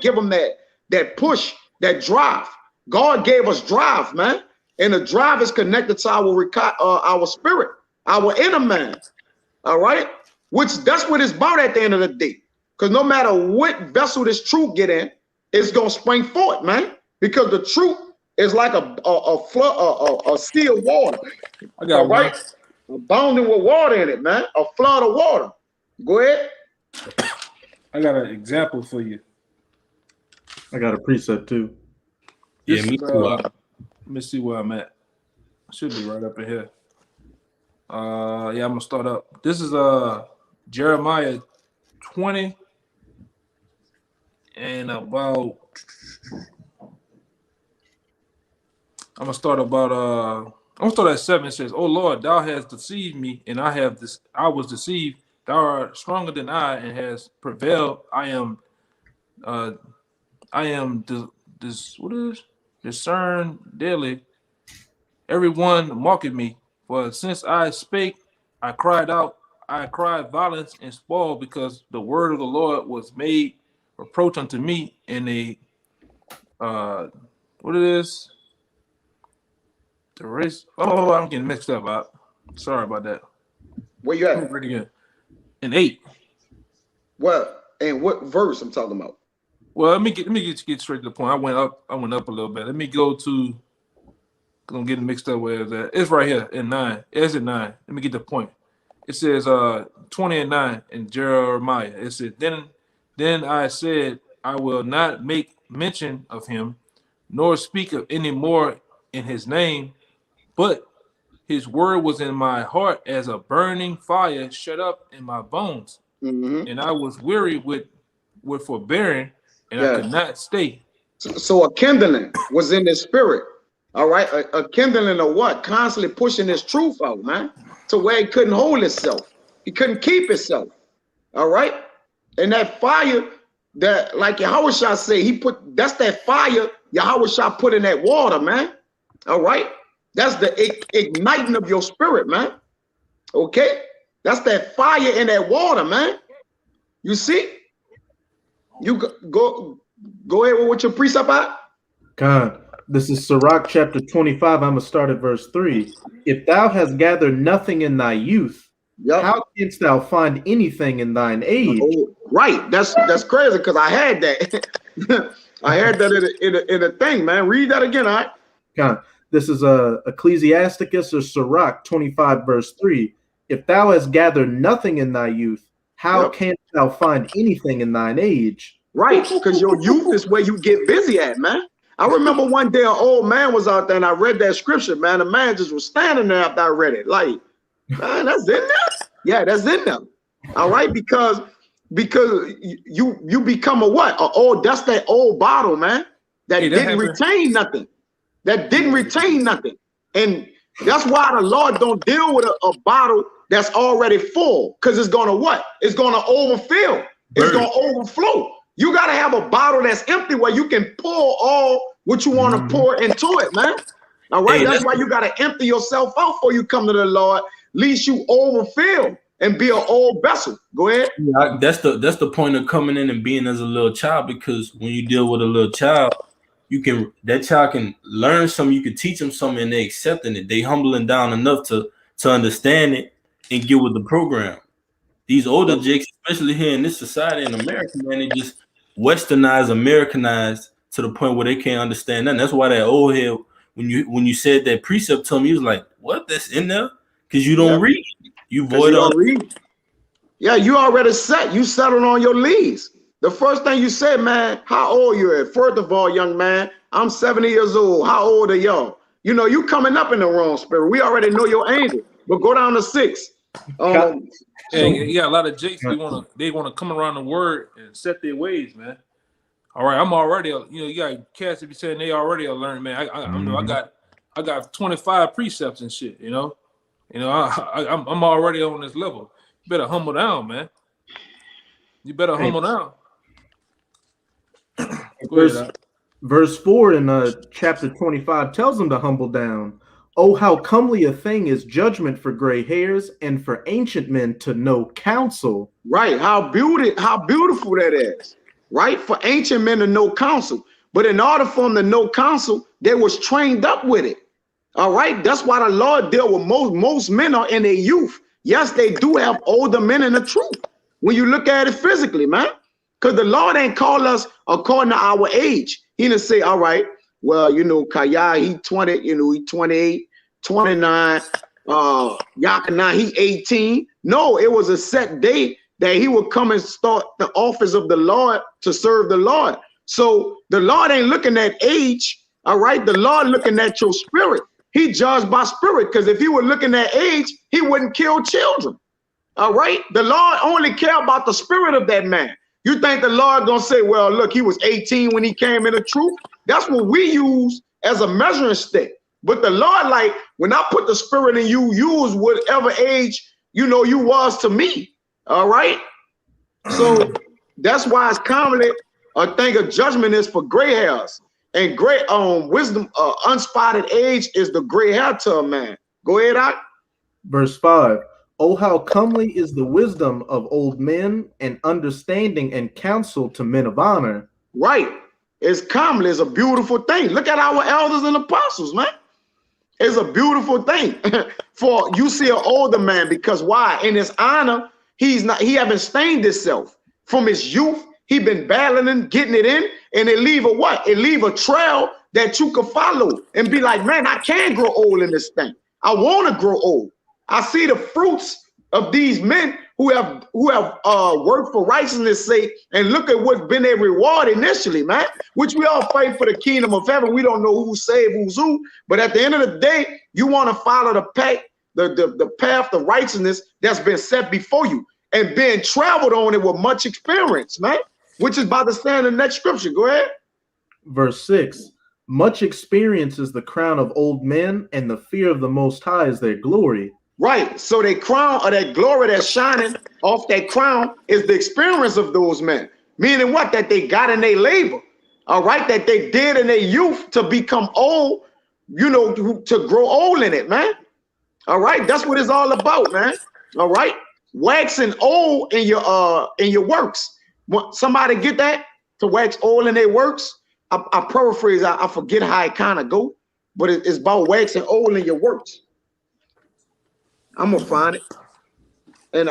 give him that push, that drive. God gave us drive, man, and the drive is connected to our spirit, our inner man. All right, which that's what it's about at the end of the day. Because no matter what vessel this truth get in, it's gonna spring forth, man. Because the truth is like a sea of water. I got right, abounding with water in it, man. A flood of water. Go ahead. I got an example for you. I got a precept too. Yeah, me too. Let me see where I'm at. I should be right up in here. Yeah, I'm gonna start up. This is Jeremiah 20 and about. I'm gonna start at 7. It says, "Oh Lord, thou hast deceived me, and I was deceived. Thou art stronger than I, and has prevailed. I am discerned daily. Everyone mocked me. For since I spake, I cried out. I cried violence and spoil, because the word of the Lord was made reproach unto me. And what it is? The race. Oh, I'm getting mixed up. Sorry about that. Where you at? Read again. In 8. Well, and what verse I'm talking about? Well, let me get straight to the point. I went up a little bit. Let me go to. I'm getting mixed up where it's at. It's right here in 9. It's in 9. Let me get the point. It says 20 and 9 in Jeremiah. It says, Then I said, I will not make mention of him, nor speak of any more in his name, but his word was in my heart as a burning fire shut up in my bones. Mm-hmm. And I was weary with forbearing, and I could not stay. So a kindling was in the spirit. All right, a kindling of what? Constantly pushing this truth out, man, to where it couldn't hold itself. He couldn't keep itself. All right, and that fire, that like Yahushua say, that's that fire Yahushua put in that water, man. All right, that's the igniting of your spirit, man. Okay, that's that fire in that water, man. You see, you go ahead with your precept out. God. This is Sirach chapter 25. I'm going to start at verse 3. If thou hast gathered nothing in thy youth, how canst thou find anything in thine age? Oh, right. That's crazy, because I had that. I had that in a thing, man. Read that again, all right? God, this is Ecclesiasticus or Sirach 25 verse 3. If thou hast gathered nothing in thy youth, how canst thou find anything in thine age? Right, because your youth is where you get busy at, man. I remember one day an old man was out there and I read that scripture, man. The man just was standing there after I read it. Like, man, that's in there? Yeah, that's in there. All right, because you become a what? That's that old bottle, man. That didn't retain nothing. That didn't retain nothing. And that's why the Lord don't deal with a bottle that's already full, because it's gonna what? It's gonna overfill. It's gonna overflow. You got to have a bottle that's empty where you can pour all what you want to pour into it, man. All right, that's why you got to empty yourself out before you come to the Lord, lest you overfill and be an old vessel. Go ahead. Yeah, that's the point of coming in and being as a little child, because when you deal with a little child, that child can learn something, you can teach them something, and they accepting it. They humbling down enough to understand it and get with the program. These older jakes, especially here in this society in America, man, they just westernized, Americanized to the point where they can't understand that. That's why that old head, when you said that precept to him, he was like, "What? That's in there?" Because you don't read. You void on read. Yeah, you already set. You settled on your leads. The first thing you said, man, how old you at? First of all, young man, I'm 70 years old. How old are y'all? you know, you coming up in the wrong spirit. We already know your angle. But go down to 6. Yeah, you got a lot of jakes. They wanna come around the word and set their ways, man. All right, I'm already, you got cats to be saying they already learned, man. I got 25 precepts and shit, you know. I'm already on this level. You better humble down, man. You better humble down. Verse 4 in chapter 25 tells them to humble down. Oh, how comely a thing is judgment for gray hairs, and for ancient men to know counsel. Right. How beautiful that is. Right? For ancient men to know counsel. But in order for them to know counsel, they was trained up with it. All right. That's why the Lord dealt with most men are in their youth. Yes, they do have older men in the truth. When you look at it physically, man. Because the Lord ain't call us according to our age. He didn't say, all right, well, you know, Kaya, he 20, you know, he 28, 29, Yakana, he 18. No, it was a set day that he would come and start the office of the Lord to serve the Lord. So the Lord ain't looking at age, all right? The Lord looking at your spirit. He judged by spirit, because if he were looking at age, he wouldn't kill children, all right? The Lord only care about the spirit of that man. You think the Lord gonna say, well, look, he was 18 when he came in the truth? That's what we use as a measuring stick. But the Lord, like, when I put the spirit in you, use whatever age, you know, you was to me, all right? So that's why it's commonly a thing of judgment is for gray hairs. And great wisdom, unspotted age is the gray hair to a man. Go ahead, Doc. Verse 5. Oh, how comely is the wisdom of old men, and understanding and counsel to men of honor. Right. It's comely. It's a beautiful thing. Look at our elders and apostles, man. It's a beautiful thing for you see an older man, because why? In his honor, he haven't stained himself. From his youth, he been battling, getting it in, and it leave a what? It leave a trail that you can follow and be like, man, I can grow old in this thing. I want to grow old. I see the fruits of these men who have worked for righteousness' sake, and look at what's been their reward initially, man. Which we all fight for the kingdom of heaven. We don't know who's saved, who's who, but at the end of the day, you want to follow the path of righteousness that's been set before you and being traveled on it with much experience, man. Which is about to stand in the next scripture. Go ahead. Verse 6. Much experience is the crown of old men, and the fear of the Most High is their glory. Right. So their crown, or that glory that's shining off that crown, is the experience of those men. Meaning what? That they got in their labor. All right. That they did in their youth to become old, you know, to grow old in it, man. All right. That's what it's all about, man. All right. Waxing old in your works. Somebody get that? To wax old in their works? I paraphrase, I forget how it kind of go, but it's about waxing old in your works. I'm gonna find it. And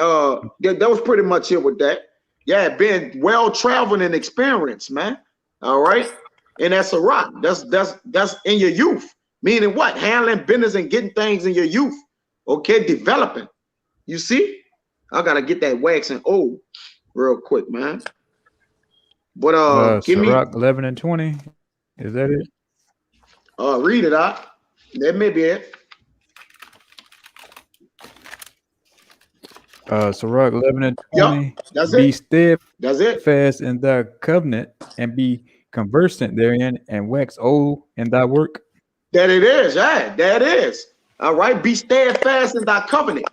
yeah, that was pretty much it with that. Yeah, being well traveled and experienced, man. All right. And that's a rock. That's in your youth. Meaning what? Handling business and getting things in your youth. Okay, developing. You see? I gotta get that waxing old real quick, man. But give me Sirach 11 and 20. Is that it? Read it out. That may be it. Sirach 11 and 20. Yep, that's be it. That's it. steadfast in thy covenant, and be conversant therein, and wax old in thy work. That it is, yeah, that is. All right, be steadfast in thy covenant.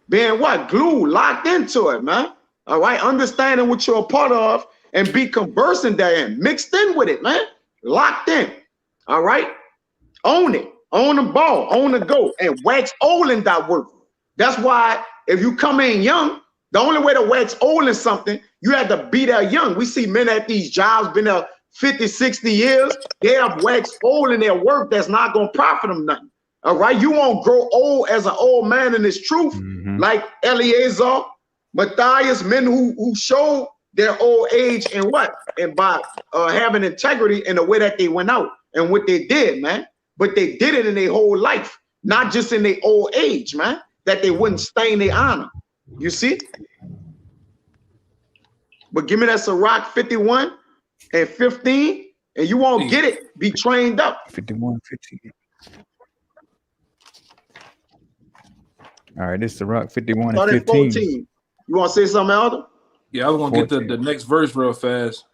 Being what? Glued, locked into it, man. All right, understanding what you're a part of, and be conversant therein, mixed in with it, man. Locked in. All right, own it, own the ball, own the go, and wax old in thy work. That's why if you come in young, the only way to wax old in something, you have to be there young. We see men at these jobs been there 50, 60 years. They have waxed old in their work that's not going to profit them nothing. All right, you won't grow old as an old man in this truth, like Eleazar, Matthias, men who showed their old age and what? And by having integrity in the way that they went out and what they did, man. But they did it in their whole life, not just in their old age, man, that they wouldn't stain their honor. You see? But give me that Sirach 51 and 15, and you won't get it. Be trained up. 51, 15. All right, this is Sirach 51 and Start at 15. 14. You want to say something, Elder? Yeah, I was gonna get 14. the next verse real fast.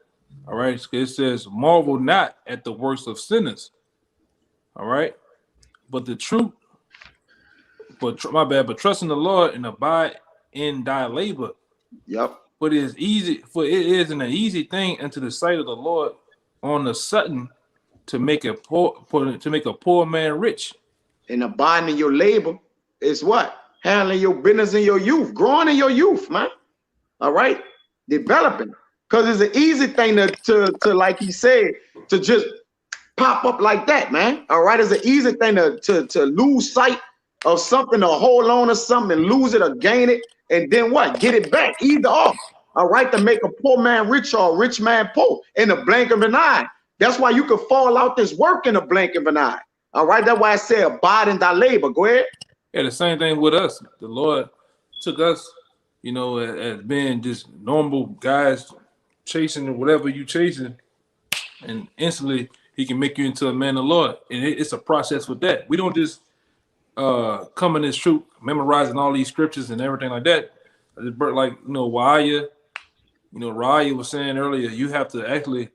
All right, it says, "Marvel not at the works of sinners." All right, but the truth, but trust in the Lord and abide in thy labor. Yep. For it is an easy thing unto the sight of the Lord on the sudden to make a poor man rich. And abiding in your labor is what? Handling your business in your youth, growing in your youth, man. All right, developing, because it's an easy thing to like he said, to just pop up like that, man. All right, it's an easy thing to lose sight of something, or hold on to something and lose it or gain it, and then what? Get it back, either or. All right, to make a poor man rich or a rich man poor in a blink of an eye. That's why you could fall out this work in a blink of an eye. All right, that's why I say abide in thy labor. Go ahead. Yeah, the same thing with us. The Lord took us, as being just normal guys chasing whatever you chasing, and instantly He can make you into a man of the Lord. And it's a process with that. We don't just come in this truth, memorizing all these scriptures and everything like that. Like Raya was saying earlier, you have to actually,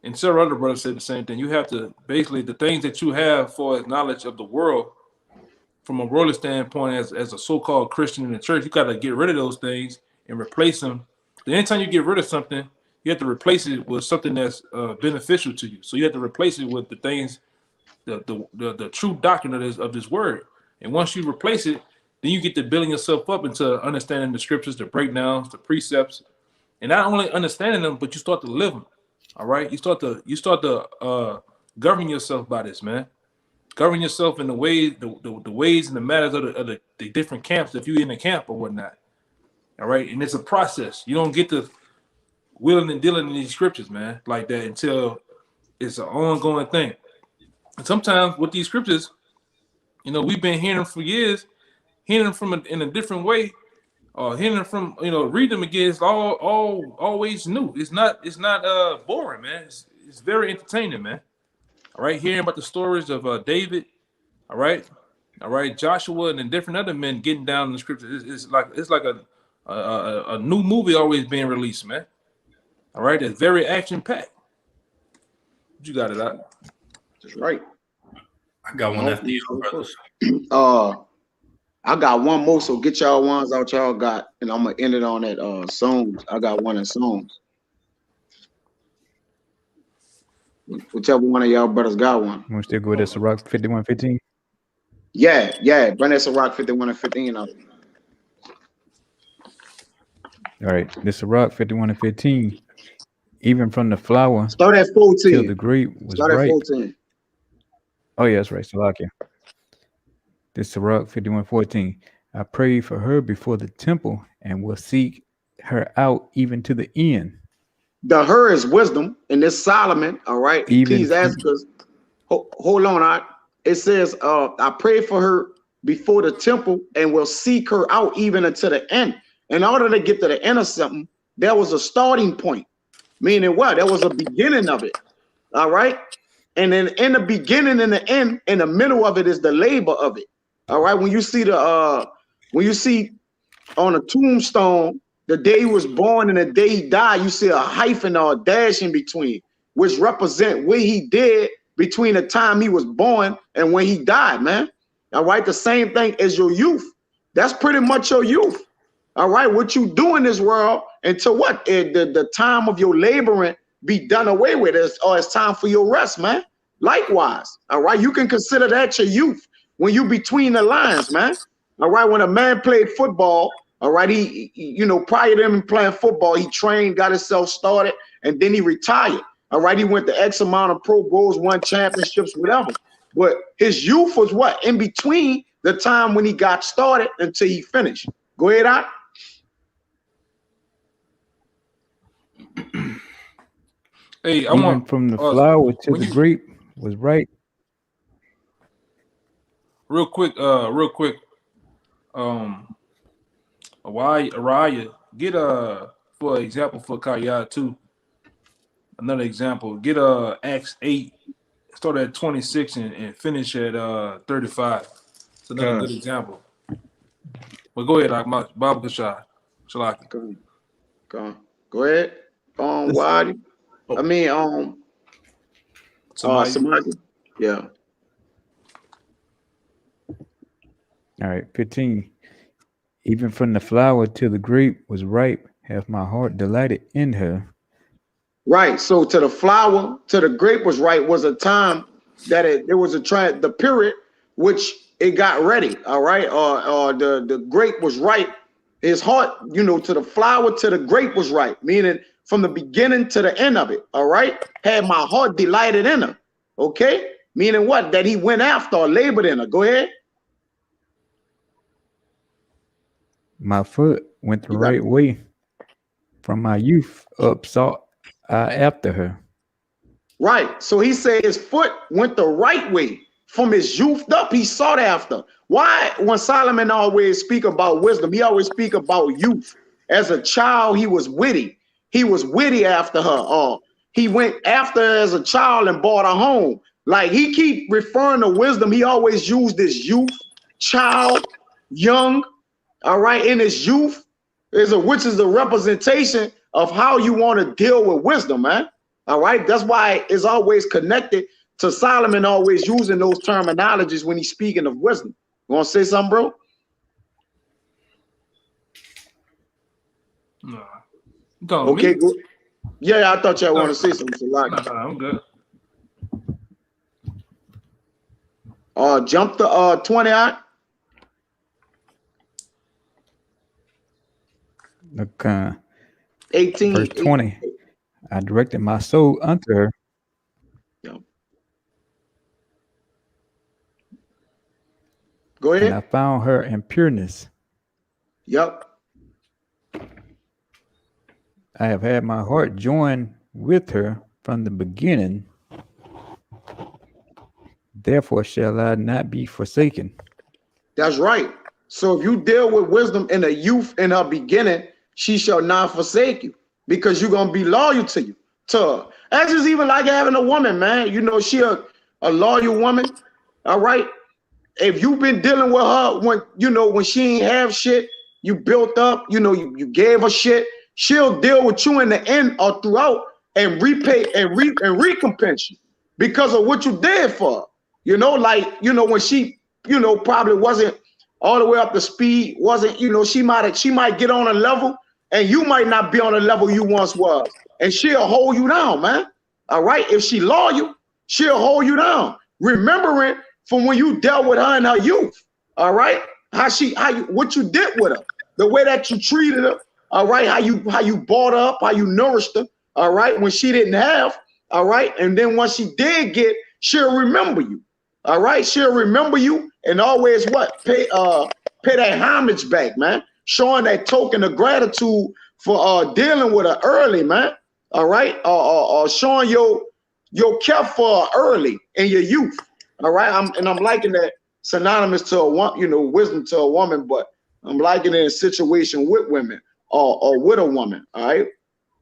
and several other brothers said the same thing. You have to basically, the things that you have for knowledge of the world, from a worldly standpoint, as a so-called Christian in the church, you got to get rid of those things and replace them. And anytime you get rid of something, you have to replace it with something that's beneficial to you. So you have to replace it with the things, the true doctrine of this word. And once you replace it, then you get to building yourself up into understanding the scriptures, the breakdowns, the precepts, and not only understanding them, but you start to live them. All right, you start to govern yourself by this, man. Govern yourself in the ways, the ways and the matters of the different camps, if you're in a camp or whatnot. All right, and it's a process. You don't get to willing and dealing in these scriptures, man, like that until it's an ongoing thing. And sometimes with these scriptures, we've been hearing them for years, hearing them from in a different way, or hearing them from read them again. It's always new. It's not boring, man. It's very entertaining, man. All right, hearing about the stories of David, all right, Joshua, and then different other men getting down in the scriptures. It's like a new movie always being released, man. All right, it's very action packed. You got it out. That's right. I got one after you, brothers. I got one more, so get y'all ones out y'all got, and I'm gonna end it on that songs. I got one in songs. Whichever one of y'all brothers got one. You want to still go with this Sirach 51 15? Yeah. Bring that Sirach 51 and 15 up. All right, this Sirach 51 and 15. Even from the flower Start at 14. till the grape was Start ripe. at 14. Oh, yeah, that's right. Salakia. This Sirach 51 14. I prayed for her before the temple and will seek her out even to the end. The her is wisdom, and this Solomon, all right. Please ask us. Hold on, all right. It says, I prayed for her before the temple and will seek her out even until the end. In order to get to the end of something, there was a starting point. Meaning what? There was a beginning of it. All right. And then in the beginning and the end, in the middle of it is the labor of it. All right. When you see on a tombstone, the day he was born and the day he died, you see a hyphen or a dash in between, which represent what he did between the time he was born and when he died, man. All right. The same thing as your youth. That's pretty much your youth. All right. What you do in this world until what? The time of your laboring be done away with, or it's time for your rest, man. Likewise. All right. You can consider that your youth when you between the lines, man. All right. When a man played football, all right, he prior to him playing football, he trained, got himself started, and then he retired. All right, he went to X amount of Pro Bowls, won championships, whatever. But his youth was what? In between the time when he got started until he finished. Go ahead, Doc. Hey, Even from the flower to the grape was ripe. Real quick. Araya, get for example for Kaya too. Another example, get Acts 8, start at 26 and finish at 35. It's another good example. Well, go ahead, Bob Kashad. Shalaki. Go ahead. Wadi. I mean, Samadi. Yeah. All right, 15. Even from the flower till the grape was ripe, hath my heart delighted in her. Right. So to the flower, to the grape was right was a time that there was the period which it got ready. All right. Or the grape was ripe. His heart, to the flower, to the grape was ripe, meaning from the beginning to the end of it. All right. Had my heart delighted in her. Okay. Meaning what? That he went after or labored in her. Go ahead. My foot went the right way. From my youth up sought I after her. Right. So he said his foot went the right way. From his youth up, he sought after. Why, when Solomon always speak about wisdom, he always speak about youth. As a child, he was witty. He was witty after her. He went after her as a child and bought her home. Like he keep referring to wisdom. He always used this youth, child, young. All right. In his youth, which is the representation of how you want to deal with wisdom, man. All right. That's why it's always connected to Solomon always using those terminologies when he's speaking of wisdom. You want to say something, bro? No. Okay, good. Yeah, I thought y'all want to say something. So like, I'm good. Jump to 20 out. Look, 18. verse 20. I directed my soul unto her. Yep. Go ahead. And I found her in pureness. Yep. I have had my heart joined with her from the beginning. Therefore shall I not be forsaken. That's right. So if you deal with wisdom in a youth in her beginning, she shall not forsake you because you're going to be loyal to her. That's just even like having a woman, man. She a loyal woman. All right. If you've been dealing with her when she ain't have shit, you built up, you gave her shit, she'll deal with you in the end or throughout and repay and recompense you because of what you did for her. When she, probably wasn't all the way up to speed, she might get on a level and you might not be on a level you once was. And she'll hold you down, man. All right. If she loyal, she'll hold you down. Remembering from when you dealt with her in her youth. All right. What you did with her, the way that you treated her. All right. How you brought her up, how you nourished her. All right. When she didn't have. All right. And then once she did get, she'll remember you. All right. She'll remember you and always pay that homage back, man. Showing that token of gratitude for dealing with her early, man. All right. Showing your care for her early in your youth. All right. I'm liking that synonymous to wisdom to a woman, but I'm liking it in a situation with women or with a woman. All right.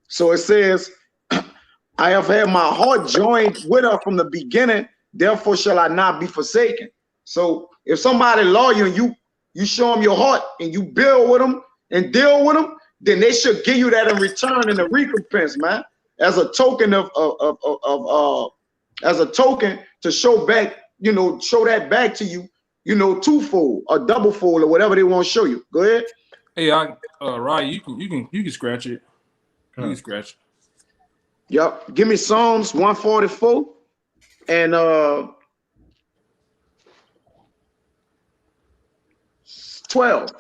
So it says, I have had my heart joined with her from the beginning. Therefore shall I not be forsaken. So if somebody loyal and you show them your heart and you build with them and deal with them, then they should give you that in return in a recompense, man, as a token as a token to show back, show that back to you, twofold or doublefold or whatever they want to show you. Go ahead. Hey, Ryan, you can scratch it. You can scratch it. Yep. Give me Psalms 144 and 12.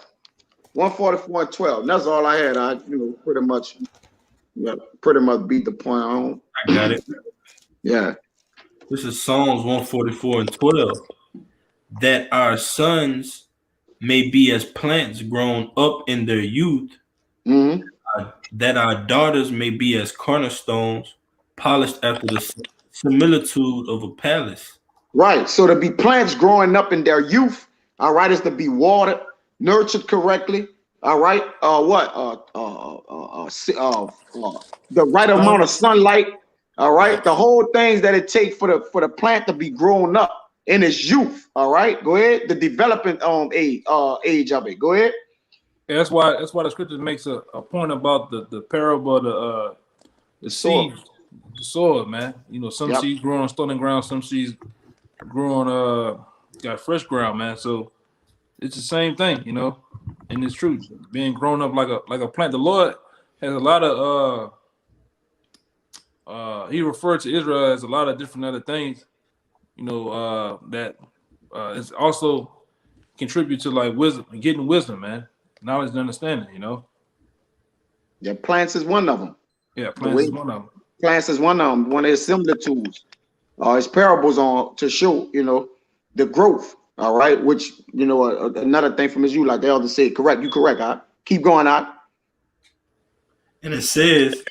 144 and 12. And that's all I had. I pretty much beat the point on. I got it. Yeah. This is Psalms 144 and 12. That our sons may be as plants grown up in their youth, that our daughters may be as cornerstones, polished after the similitude of a palace. Right. So to be plants growing up in their youth, all right, is to be watered, nurtured correctly. All right. The right amount of sunlight. All right. The whole things that it takes for the plant to be grown up. in its youth. All right, go ahead. The developing age of it. Go ahead. Yeah, that's why the scripture makes a point about the parable of the Soil. seeds, the soil, man. You know, some Yep. seeds grow on stony ground, some seeds grow on got fresh ground, man. So it's the same thing, you know, and it's true. Being grown up like a plant. The Lord has a lot of he referred to Israel as a lot of different other things, you know, that is also contribute to like wisdom, getting wisdom, man. Knowledge and understanding, you know. Yeah, plants is one of them. Yeah, plants is one of them. Plants is one of them. One of his similitudes. His parables on to show, you know, the growth. All right, which, you know, another thing from his you, like the elder said, correct. You correct. I keep going out. And it says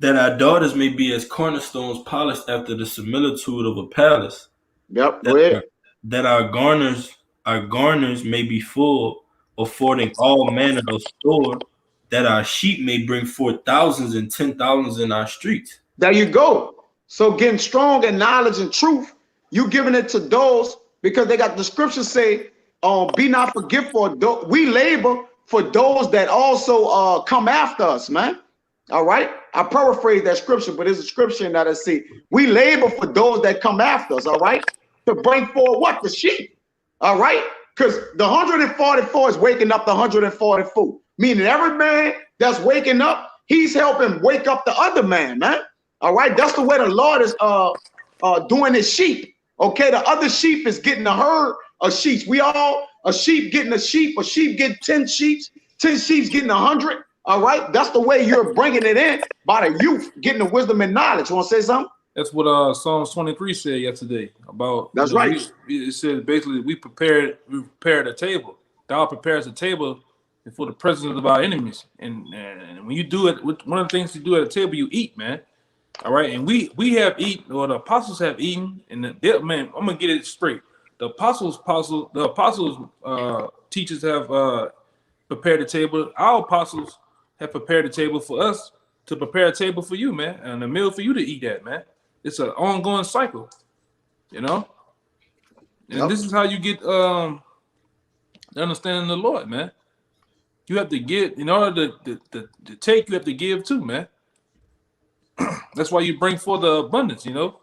that our daughters may be as cornerstones polished after the similitude of a palace. Yep, go ahead. That our garners may be full, affording all manner of store, that our sheep may bring forth thousands and 10,000s in our streets. There you go. So getting strong in knowledge and truth, you giving it to those because they got the scriptures say, be not forgetful. We labor for those that also come after us, man. All right. I paraphrase that scripture, but it's a scripture that I see. We labor for those that come after us, all right, to bring forward what? The sheep. All right. Because the 144 is waking up the 144, meaning every man that's waking up, he's helping wake up the other man, man. All right. That's the way the Lord is doing his sheep. Okay. The other sheep is getting a herd of sheep. We all, a sheep getting a sheep getting 10 sheep, 10 sheep getting 100. All right. That's the way you're bringing it in by the youth, getting the wisdom and knowledge. You want to say something? That's what Psalms 23 said yesterday about. That's right. It said basically we prepared a table. Thou prepares a table before the presence of our enemies. And when you do it, one of the things you do at a table, you eat, man. All right. And we have eaten, or the apostles have eaten, and man, I'm gonna get it straight. The apostles teachers have prepared the table. Our apostles have prepared a table for us to prepare a table for you, man, and a meal for you to eat at, man. It's an ongoing cycle, you know. And this is how you get the understanding of the Lord, man. You have to give in order to take. You have to give too, man. That's why you bring forth the abundance, you know.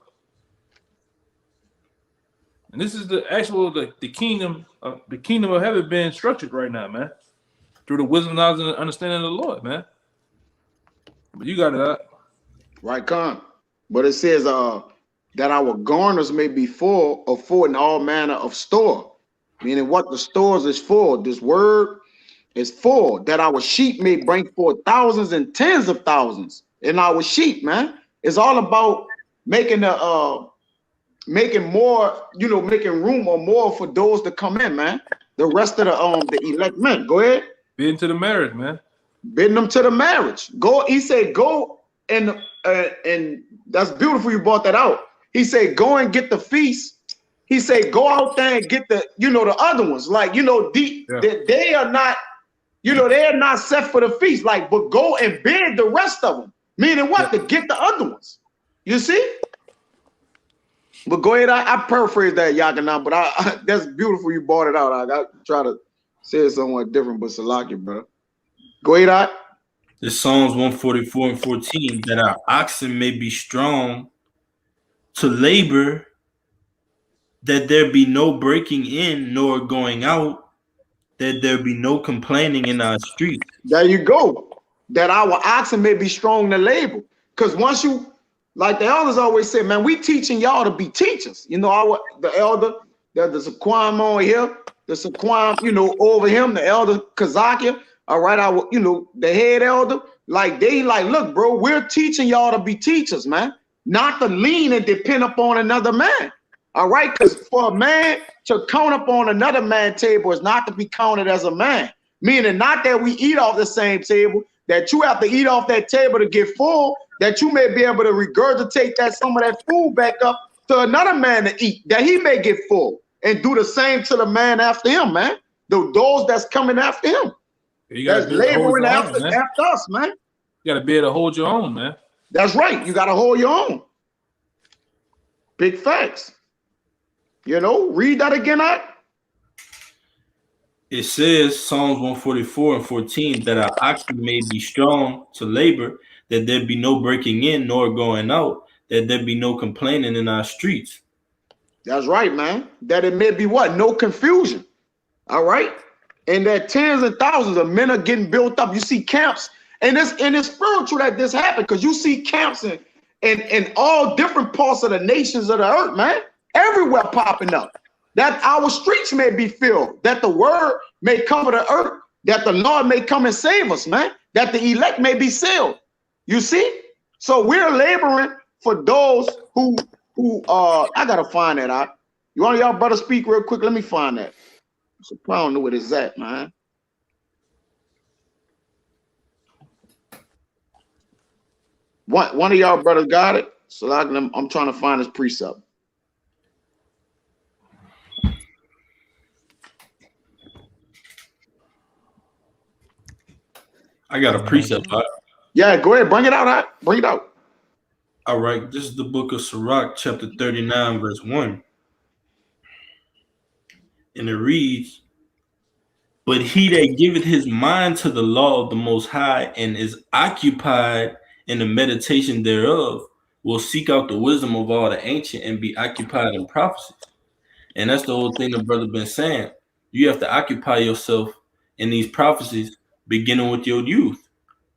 And this is the actual the kingdom of heaven being structured right now, man, through the wisdom, knowledge, and understanding of the Lord, man. But you got it, right, Con. But it says that our garners may be full, affording all manner of store. Meaning what the stores is for. This word is full, that our sheep may bring forth thousands and tens of thousands in our sheep, man. It's all about making making more, you know, making room or more for those to come in, man. The rest of the elect men. Go ahead. bidding to the marriage, man. Bidding them to the marriage. Go. He said, go and that's beautiful. You brought that out. He said, go and get the feast. He said, go out there and get the, you know, the other ones. Like, you know, they are not, you know, they are not set for the feast. Like, but go and bid the rest of them. Meaning what? To get the other ones. You see? But go ahead. I paraphrase that, Yakana, but that's beautiful. You brought it out. I got to try to say it somewhat different, but Salaki, bro. Go ahead. It's Psalms 144 and 14, that our oxen may be strong to labor, that there be no breaking in nor going out, that there be no complaining in our streets. There you go. That our oxen may be strong to labor. Because once you, like the elders always say, man, we teaching y'all to be teachers. You know, the elder, there's a Saquam on here, the Saquam, you know, over him, the elder Kazakia, all right, you know, the head elder, like they like, look, bro, we're teaching y'all to be teachers, man, not to lean and depend upon another man. All right, because for a man to count upon another man's table is not to be counted as a man, meaning not that we eat off the same table, that you have to eat off that table to get full, that you may be able to regurgitate some of that food back up to another man to eat, that he may get full, and do the same to the man after him, man. Those that's coming after him. That's laboring after us, man. You got to be able to hold your own, man. That's right. You got to hold your own. Big facts. You know, read that again, It says Psalms 144:14 that our oxen may be strong to labor, that there be no breaking in nor going out, that there be no complaining in our streets. That's right, man. That it may be what? No confusion. All right. And that tens and thousands of men are getting built up. You see camps, and it's spiritual that this happened, because you see camps in all different parts of the nations of the earth, man. Everywhere popping up. That our streets may be filled, that the word may cover the earth, that the Lord may come and save us, man, that the elect may be sealed. You see? So we're laboring for those who I gotta find that out. You want y'all brother speak real quick? Let me find that. So I don't know what it's at, man. One of y'all brothers got it. So I'm trying to find this precept. I got a precept. Yeah, go ahead, bring it out. Bring it out. All right, this is the book of Sirach, chapter 39, verse 1. And it reads, "But he that giveth his mind to the law of the Most High and is occupied in the meditation thereof will seek out the wisdom of all the ancient and be occupied in prophecies." And that's the whole thing the brother been saying. You have to occupy yourself in these prophecies, beginning with your youth,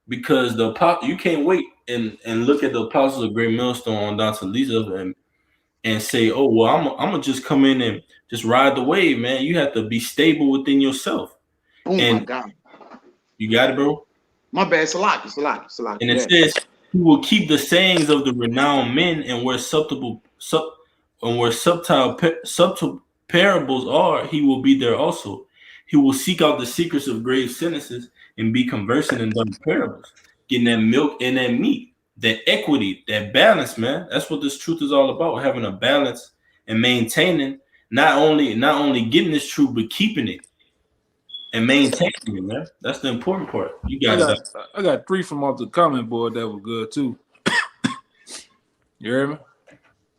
because you can't wait and look at the apostles of Great Millstone on down to Lisa and say, "Oh well, I'm gonna just come in and just ride the wave, man." You have to be stable within yourself. Oh and my God. You got it, bro? My bad. It's a lot. And it says, "He will keep the sayings of the renowned men, and where subtle parables are, he will be there also. He will seek out the secrets of grave sentences and be conversing in dumb parables, getting that milk and that meat, that equity, that balance, man. That's what this truth is all about, having a balance and maintaining, not only getting this truth, but keeping it and maintaining it, man. That's the important part. You got it. I got 3 from off the comment board that was good too. You hear me?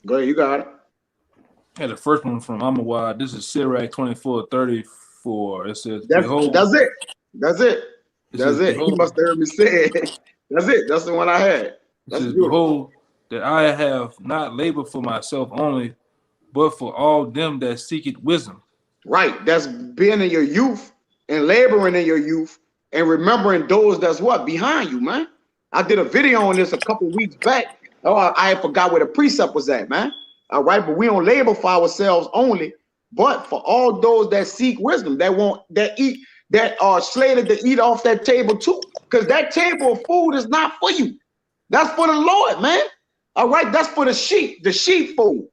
Go ahead, you got it. Yeah, the first one from Amawad. This is Sirach 24:34. It says, That's it. Behold, You must have heard me say it. That's it. That's the one I had. That's says, beautiful. "Behold, that I have not labored for myself only, but for all them that seek it wisdom." Right. That's being in your youth and laboring in your youth and remembering those that's what? Behind you, man. I did a video on this a couple weeks back. Oh, I forgot where the precept was at, man. All right, but we don't labor for ourselves only, but for all those that seek wisdom, that are slated to eat off that table too. Because that table of food is not for you. That's for the Lord, man. All right, that's for the sheep food.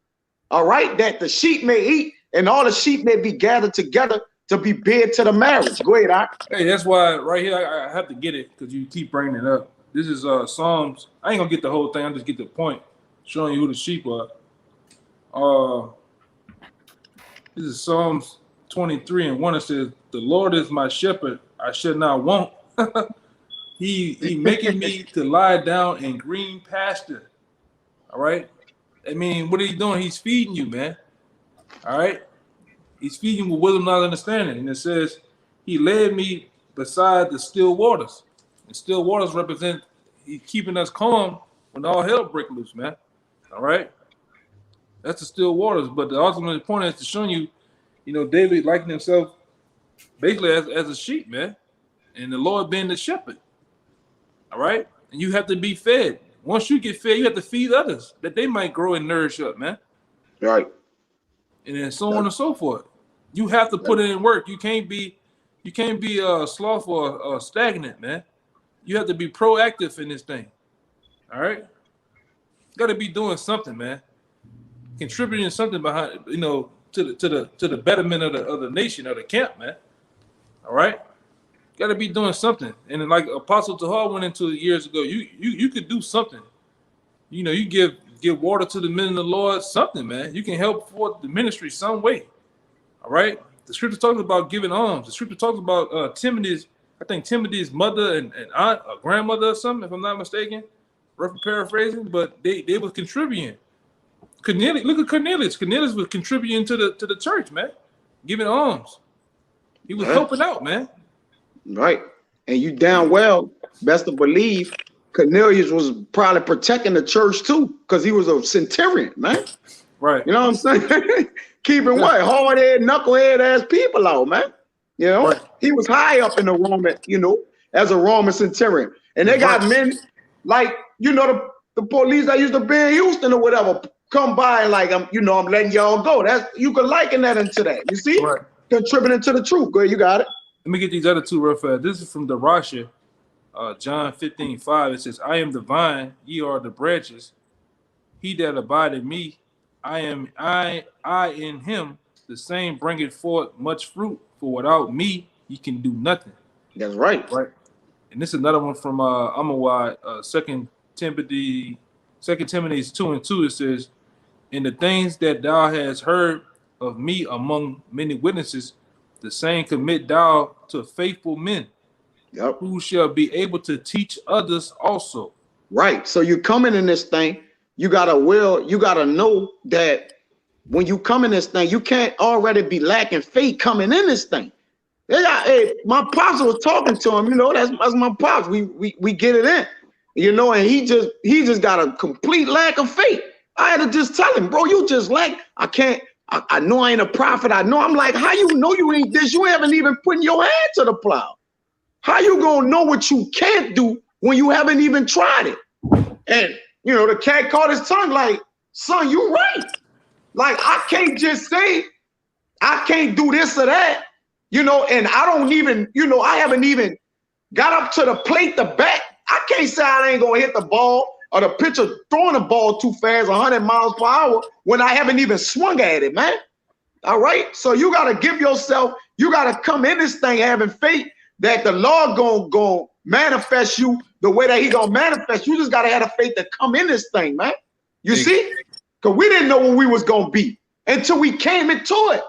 All right, that the sheep may eat and all the sheep may be gathered together to be bid to the marriage. Go ahead, Doc. Hey, that's why right here I have to get it because you keep bringing it up. This is Psalms. I ain't gonna get the whole thing. I'll just get the point, showing you who the sheep are. This is Psalms 23:1. It says, "The Lord is my shepherd; I shall not want. He making me to lie down in green pasture." All right. I mean, what are you doing? He's feeding you, man. All right. He's feeding you with wisdom, not understanding. And it says, "He led me beside the still waters." And still waters represent He's keeping us calm when all hell breaks loose, man. All right. That's the still waters. But the ultimate point is to show you, David likened himself basically as a sheep, man. And the Lord being the shepherd. All right. And you have to be fed. Once you get fed, you have to feed others that they might grow and nourish up, man. Right. And then so on and so forth. You have to put it in work. You can't be slothful or stagnant, man. You have to be proactive in this thing. All right. You got to be doing something, man. Contributing something behind, to the betterment of the nation, of the camp, man. All right. Got to be doing something. And like Apostle Tahar went into years ago, you could do something. You give water to the men of the Lord, something, man. You can help for the ministry some way. All right. The scripture talks about giving alms. The scripture talks about Timothy's mother and aunt or grandmother or something, if I'm not mistaken. Rough paraphrasing, but they was contributing. Cornelius, look at Cornelius. Cornelius was contributing to the church, man, giving alms. He was helping out, man. Right. And you damn well best to believe Cornelius was probably protecting the church too, because he was a centurion, man. Right. You know what I'm saying? Keeping what? Hard-head, knucklehead ass people out, man. You know, he was high up in the Roman, you know, as a Roman centurion. And they got men like, you know, the police that used to be in Houston or whatever come by and like, I'm letting y'all go. That's, you can liken that into that. You see? Right. Contributing to the truth. Go ahead, you got it. Let me get these other two real fast. This is from the Rasha, John 15:5. It says, I am the vine, ye are the branches. He that abide in me, I in him, the same bringeth forth much fruit, for without me ye can do nothing. That's right. Right. And this is another one from Amawad, 2 Timothy 2:2. It says, and the things that thou hast heard of me among many witnesses, the same commit thou to faithful men, who shall be able to teach others also. Right. So you coming in this thing, you gotta know that when you come in this thing, you can't already be lacking faith coming in this thing. Hey, my pops was talking to him, you know, that's my pops. We get it in, you know, and he just got a complete lack of faith. I had to just tell him, bro, you just like, I know I ain't a prophet. I know. I'm like, how you know you ain't this? You haven't even put your hand to the plow. How you gonna know what you can't do when you haven't even tried it? And you know, the cat caught his tongue like, son, you right. Like, I can't just say I can't do this or that, you know, and I don't even, you know, I haven't even got up to the plate to bat. I can't say I ain't gonna hit the ball or the pitcher throwing the ball too fast, 100 miles per hour, when I haven't even swung at it, man. All right? So you got to give yourself, you got to come in this thing having faith that the Lord gonna manifest you the way that he gonna manifest. You just got to have the faith to come in this thing, man. You see? Because we didn't know what we was going to be until we came into it.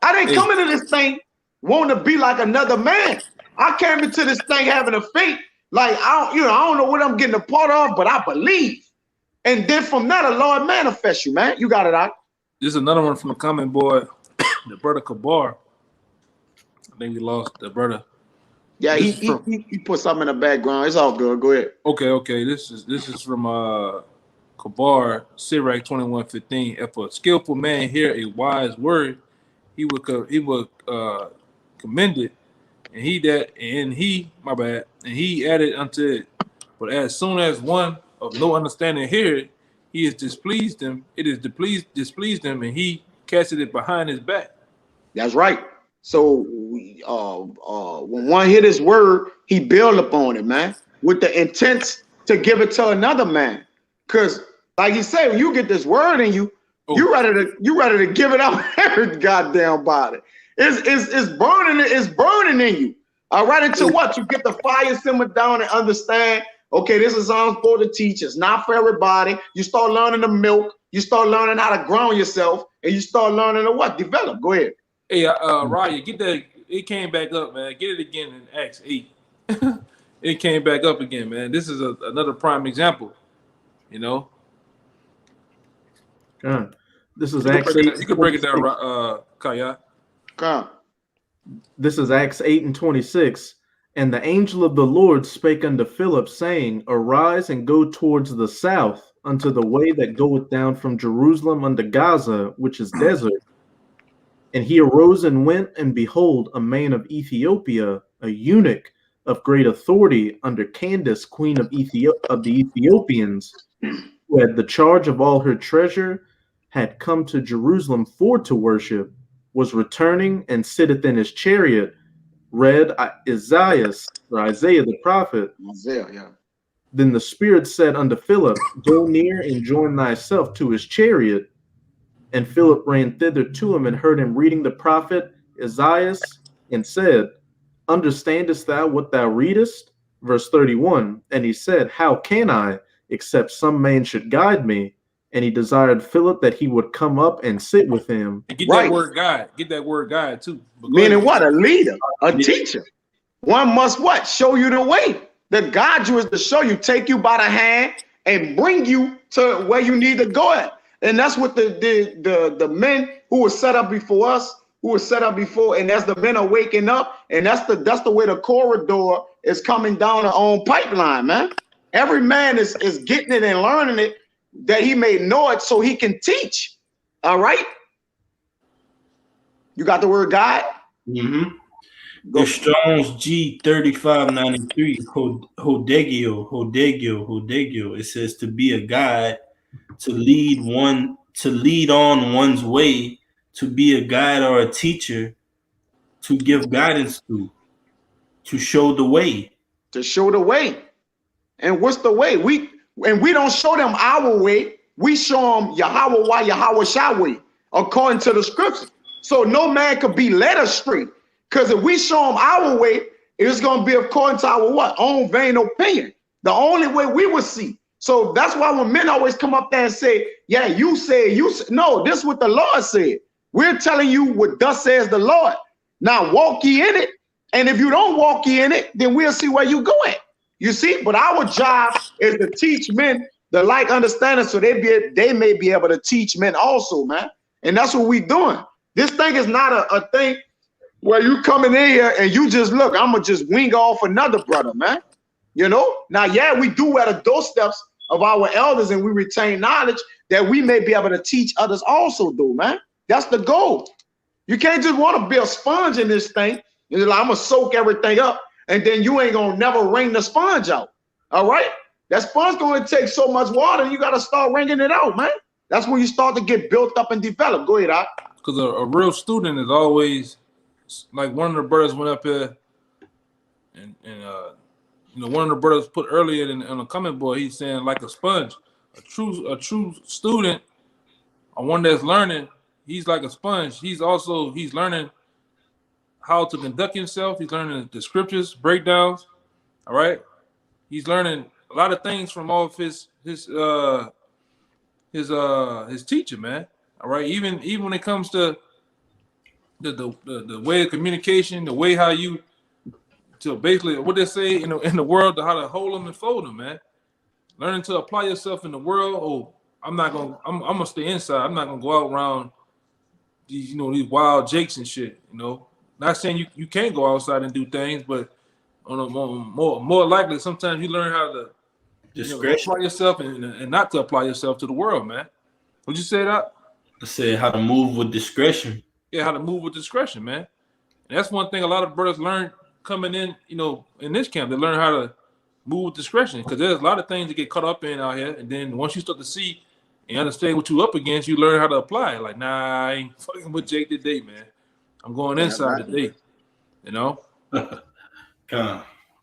I didn't come into this thing wanting to be like another man. I came into this thing having a faith. Like, I don't know what I'm getting a part of, but I believe. And then from that, the Lord manifests you, man. You got it out. This is another one from a comment boy, the brother Kabar. I think we lost the brother. Yeah, he put something in the background. It's all good. Go ahead. Okay. This is from Kabar, Sirach 21:15. If a skillful man hear a wise word, he would commend it. And he added unto it. But as soon as one of no understanding hear it, he is displeased him. It is displeased him, and he casted it behind his back. That's right. So when one hear this word, he build upon it, man, with the intent to give it to another man. Because, like you say, when you get this word in you, you ready to give it out every goddamn body. It's burning in you. All right, until what? You get the fire simmered down and understand, okay, this is all I'm supposed to teach. It's not for everybody. You start learning the milk. You start learning how to ground yourself, and you start learning to what? Develop. Go ahead. Hey, Raya, get that. It came back up, man. Get it again in Acts 8. It came back up again, man. This is another prime example, you know. This is Acts 8. You can break it down, Kaya. This is Acts 8:26. And the angel of the Lord spake unto Philip, saying, Arise and go towards the south, unto the way that goeth down from Jerusalem unto Gaza, which is desert. And he arose and went, and behold, a man of Ethiopia, a eunuch of great authority under Candace, queen of the Ethiopians, who had the charge of all her treasure, had come to Jerusalem for to worship, was returning, and sitteth in his chariot, read Isaiah the prophet. Isaiah, yeah. Then the Spirit said unto Philip, Go near and join thyself to his chariot. And Philip ran thither to him and heard him reading the prophet Isaiah, and said, Understandest thou what thou readest? Verse 31. And he said, How can I, except some man should guide me? And he desired Philip that he would come up and sit with him. And get that word guide. Get that word guide too. Meaning what? A leader, a teacher. One must what? Show you the way. The guide you is to show you, take you by the hand and bring you to where you need to go at. And that's what the men who were set up before us, and as the men are waking up, and that's the way the corridor is coming down the own pipeline, man. Every man is getting it and learning it that he may know it so he can teach. All right. You got the word guide? Mm-hmm. The Strong's G3593, Hodegio. It says to be a guide, to lead on one's way, to be a guide or a teacher, to give guidance to show the way. To show the way. And what's the way? We don't show them our way. We show them Yahweh Shah way, according to the scriptures. So no man could be led astray. Because if we show them our way, it's going to be according to our what? Own vain opinion. The only way we will see. So that's why when men always come up there and say, yeah, you say, no, this is what the Lord said. We're telling you what thus says the Lord. Now walk ye in it. And if you don't walk ye in it, then we'll see where you go at. You see, but our job is to teach men the like understanding so they may be able to teach men also, man. And that's what we're doing. This thing is not a thing where you coming in here and you just look, I'm going to just wing off another brother, man. You know? Now, yeah, we do at the doorsteps of our elders and we retain knowledge that we may be able to teach others also, though, man. That's the goal. You can't just want to be a sponge in this thing. You're like, I'm going to soak everything up, and then you ain't going to never wring the sponge out. All right? That sponge going to take so much water, you got to start wringing it out, man. That's when you start to get built up and develop. Go ahead, Doc. Because a real student is always, like one of the brothers went up here, and you know, one of the brothers put earlier in the comment board, he's saying like a sponge. A true student, or one that's learning, he's like a sponge. He's learning how to conduct himself. He's learning the scriptures, breakdowns. All right. He's learning a lot of things from all of his teacher, man. All right. Even when it comes to the way of communication, the way how you to basically what they say, you know, in the world, how to hold them and fold them, man. Learning to apply yourself in the world. Oh, I'm gonna stay inside. I'm not gonna go out around these, you know, these wild jakes and shit. You know, not saying you can't go outside and do things, but on a more likely, sometimes you learn how to apply yourself and not to apply yourself to the world, man. Would you say that? I said how to move with discretion. Yeah, how to move with discretion, man. And that's one thing a lot of brothers learn coming in, you know, in this camp. They learn how to move with discretion, because there's a lot of things to get caught up in out here. And then once you start to see and understand what you're up against, you learn how to apply it. Like, nah, I ain't fucking with Jake today, man. I'm going inside today. You know? I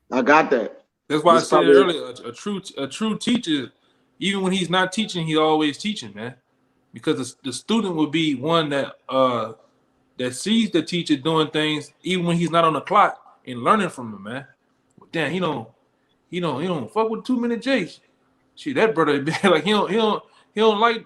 got that. That's why I said earlier, a true teacher, even when he's not teaching, he's always teaching, man. Because the student will be one that sees the teacher doing things even when he's not on the clock and learning from him, man. Damn, he don't fuck with 2 minute Jakes. Shit, that brother be like he don't like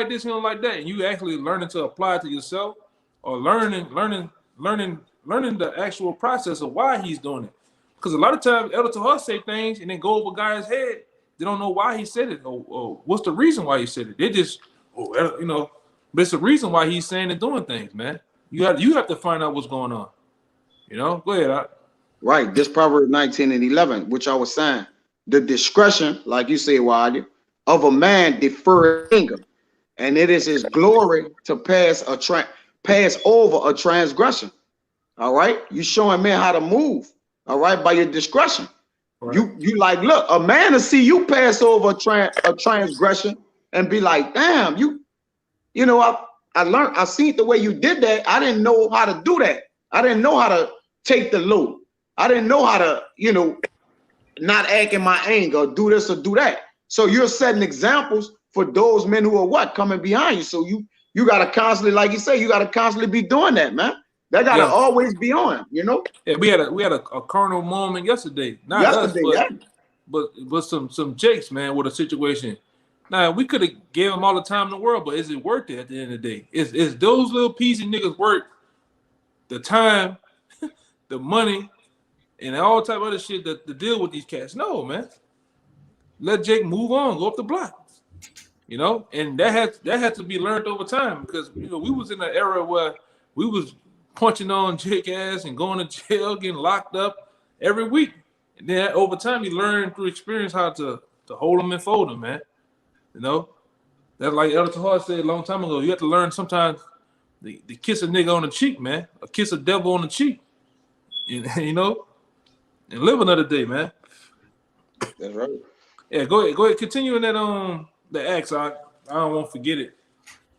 this, he don't like that. And you actually learning to apply it to yourself, or learning the actual process of why he's doing it. Because a lot of times Elder Tahar say things and then go over guys' head. They don't know why he said it, or what's the reason why he said it. They just, you know, but it's the reason why he's saying and doing things, man. You have to find out what's going on. You know, go ahead. Right. This Proverbs 19 and 11, which I was saying, the discretion, like you say, Wadi, of a man defer anger, and it is his glory to pass over a transgression. All right, you showing men how to move. All right, by your discretion. Right. You like, look, a man to see you pass over a transgression and be like, damn, you know, I learned, I seen the way you did that. I didn't know how to do that. I didn't know how to take the load. I didn't know how to, you know, not act in my anger, do this or do that. So you're setting examples for those men who are coming behind you. So you got to constantly, like you say, you got to constantly be doing that, man. That got to always be on, you know? Yeah, we had a carnal moment yesterday. Not us, but some Jakes, man, with a situation. Now, we could have gave them all the time in the world, but is it worth it at the end of the day? Is those little peasy niggas worth the time, the money, and all type of other shit to deal with these cats? No, man. Let Jake move on, go up the block. You know, and that had to be learned over time because we was in an era where we was punching on Jake ass and going to jail, getting locked up every week. And then over time, you learn through experience how to hold them and fold them, man. You know, that's like Elder Tahar said a long time ago. You have to learn sometimes to kiss a nigga on the cheek, man, or kiss a devil on the cheek, you know, and live another day, man. That's right. Yeah, go ahead, continue in that the acts. I don't want to forget it.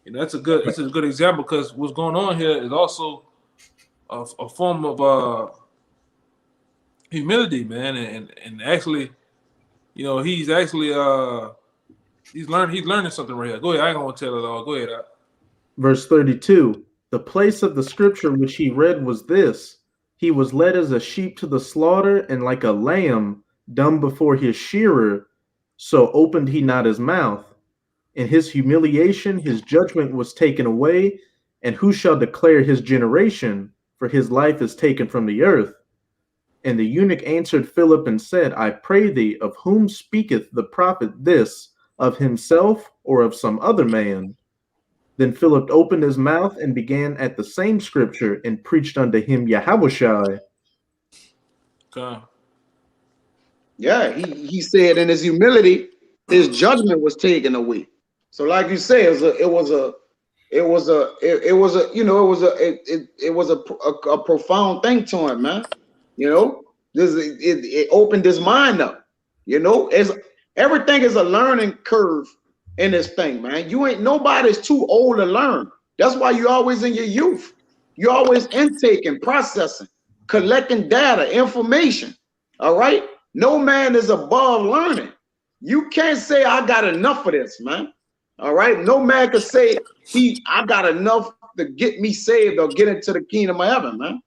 You know, that's a good example because what's going on here is also a form of humility, man, and actually, you know, he's learning something right here. Go ahead, I ain't gonna tell it all. Go ahead. Verse 32, the place of the scripture which he read was this: he was led as a sheep to the slaughter, and like a lamb dumb before his shearer, so opened he not his mouth. In his humiliation his judgment was taken away, and who shall declare his generation? For his life is taken from the earth. And the eunuch answered Philip and said, I pray thee, of whom speaketh the prophet this, of himself or of some other man? Then Philip opened his mouth and began at the same scripture and preached unto him Yahushua. Okay. Yeah, he said in his humility, his judgment was taken away. So, like you say, it was a profound thing to him, man. You know, it opened his mind up. You know, everything is a learning curve in this thing, man. Nobody's too old to learn. That's why you're always in your youth. You're always intaking, processing, collecting data, information. All right. No man is above learning. You can't say I got enough of this, man. All right. No man can say I got enough to get me saved or get into the kingdom of heaven, man.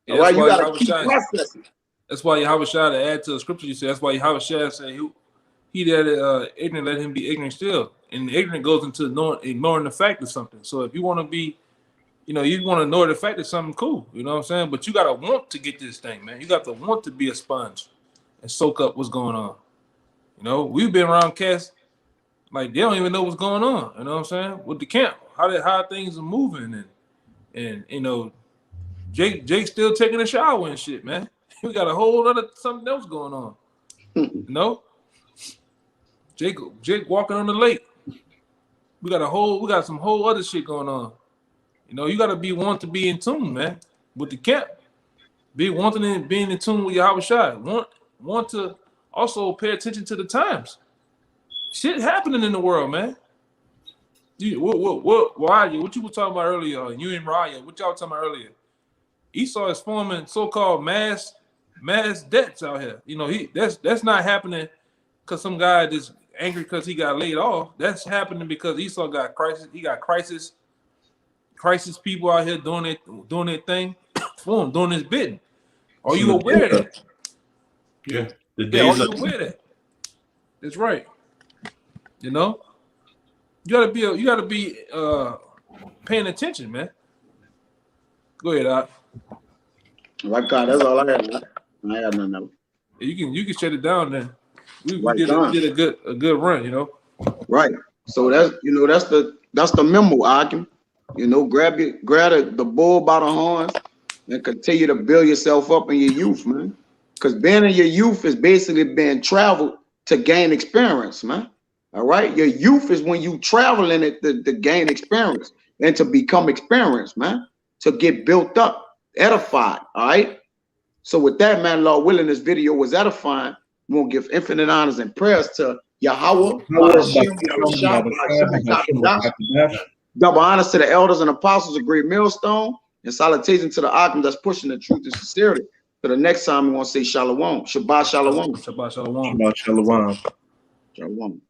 Yeah, all right, you gotta keep processing. That's why Yahushua, to add to the scripture you said, that's why Yahushua said he that ignorant, let him be ignorant still. And the ignorant goes into ignoring the fact of something. So if you want to be, you know, you want to ignore the fact of something, cool. You know what I'm saying? But you got to want to get this thing, man. You got to want to be a sponge and soak up what's going on. You know, we've been around cats, like they don't even know what's going on. You know what I'm saying? With the camp, how things are moving. And you know, Jake still taking a shower and shit, man. We got a whole other something else going on. You know? Jake walking on the lake. We got some whole other shit going on. You know, you gotta want to be in tune, man, with the camp. Being in tune with Yahushua. Want to also pay attention to the times. Shit happening in the world, man. What you were talking about earlier? You and Raya, what y'all talking about earlier? Esau is forming so-called mass debts out here. You know, that's not happening because some guy just angry because he got laid off. That's happening because Esau got crisis. He got crisis people out here doing their thing for him, doing his bidding. Are you aware of that? Yeah. Are you aware of that? That's right. You know, you gotta be paying attention, man. Go ahead, Doc. Right, God, that's all I had. I had nothing else. You can shut it down then. We Right, did a good run, you know. Right. So that's the memo argument. You know, grab the bull by the horns and continue to build yourself up in your youth, man. Because being in your youth is basically being traveled to gain experience, man. All right. Your youth is when you travel in it to gain experience and to become experienced, man. To get built up, edified. All right. So with that, man, Lord willing, this video was edifying. We will give infinite honors and prayers to Yahweh. Double honors to the elders and apostles of Great Millstone, and salutation to the Akim that's pushing the truth and sincerity. So the next time we want to say Shalom. Shabbat Shalom. Shabbat Shalom. Shabbat Shalom. Shalom.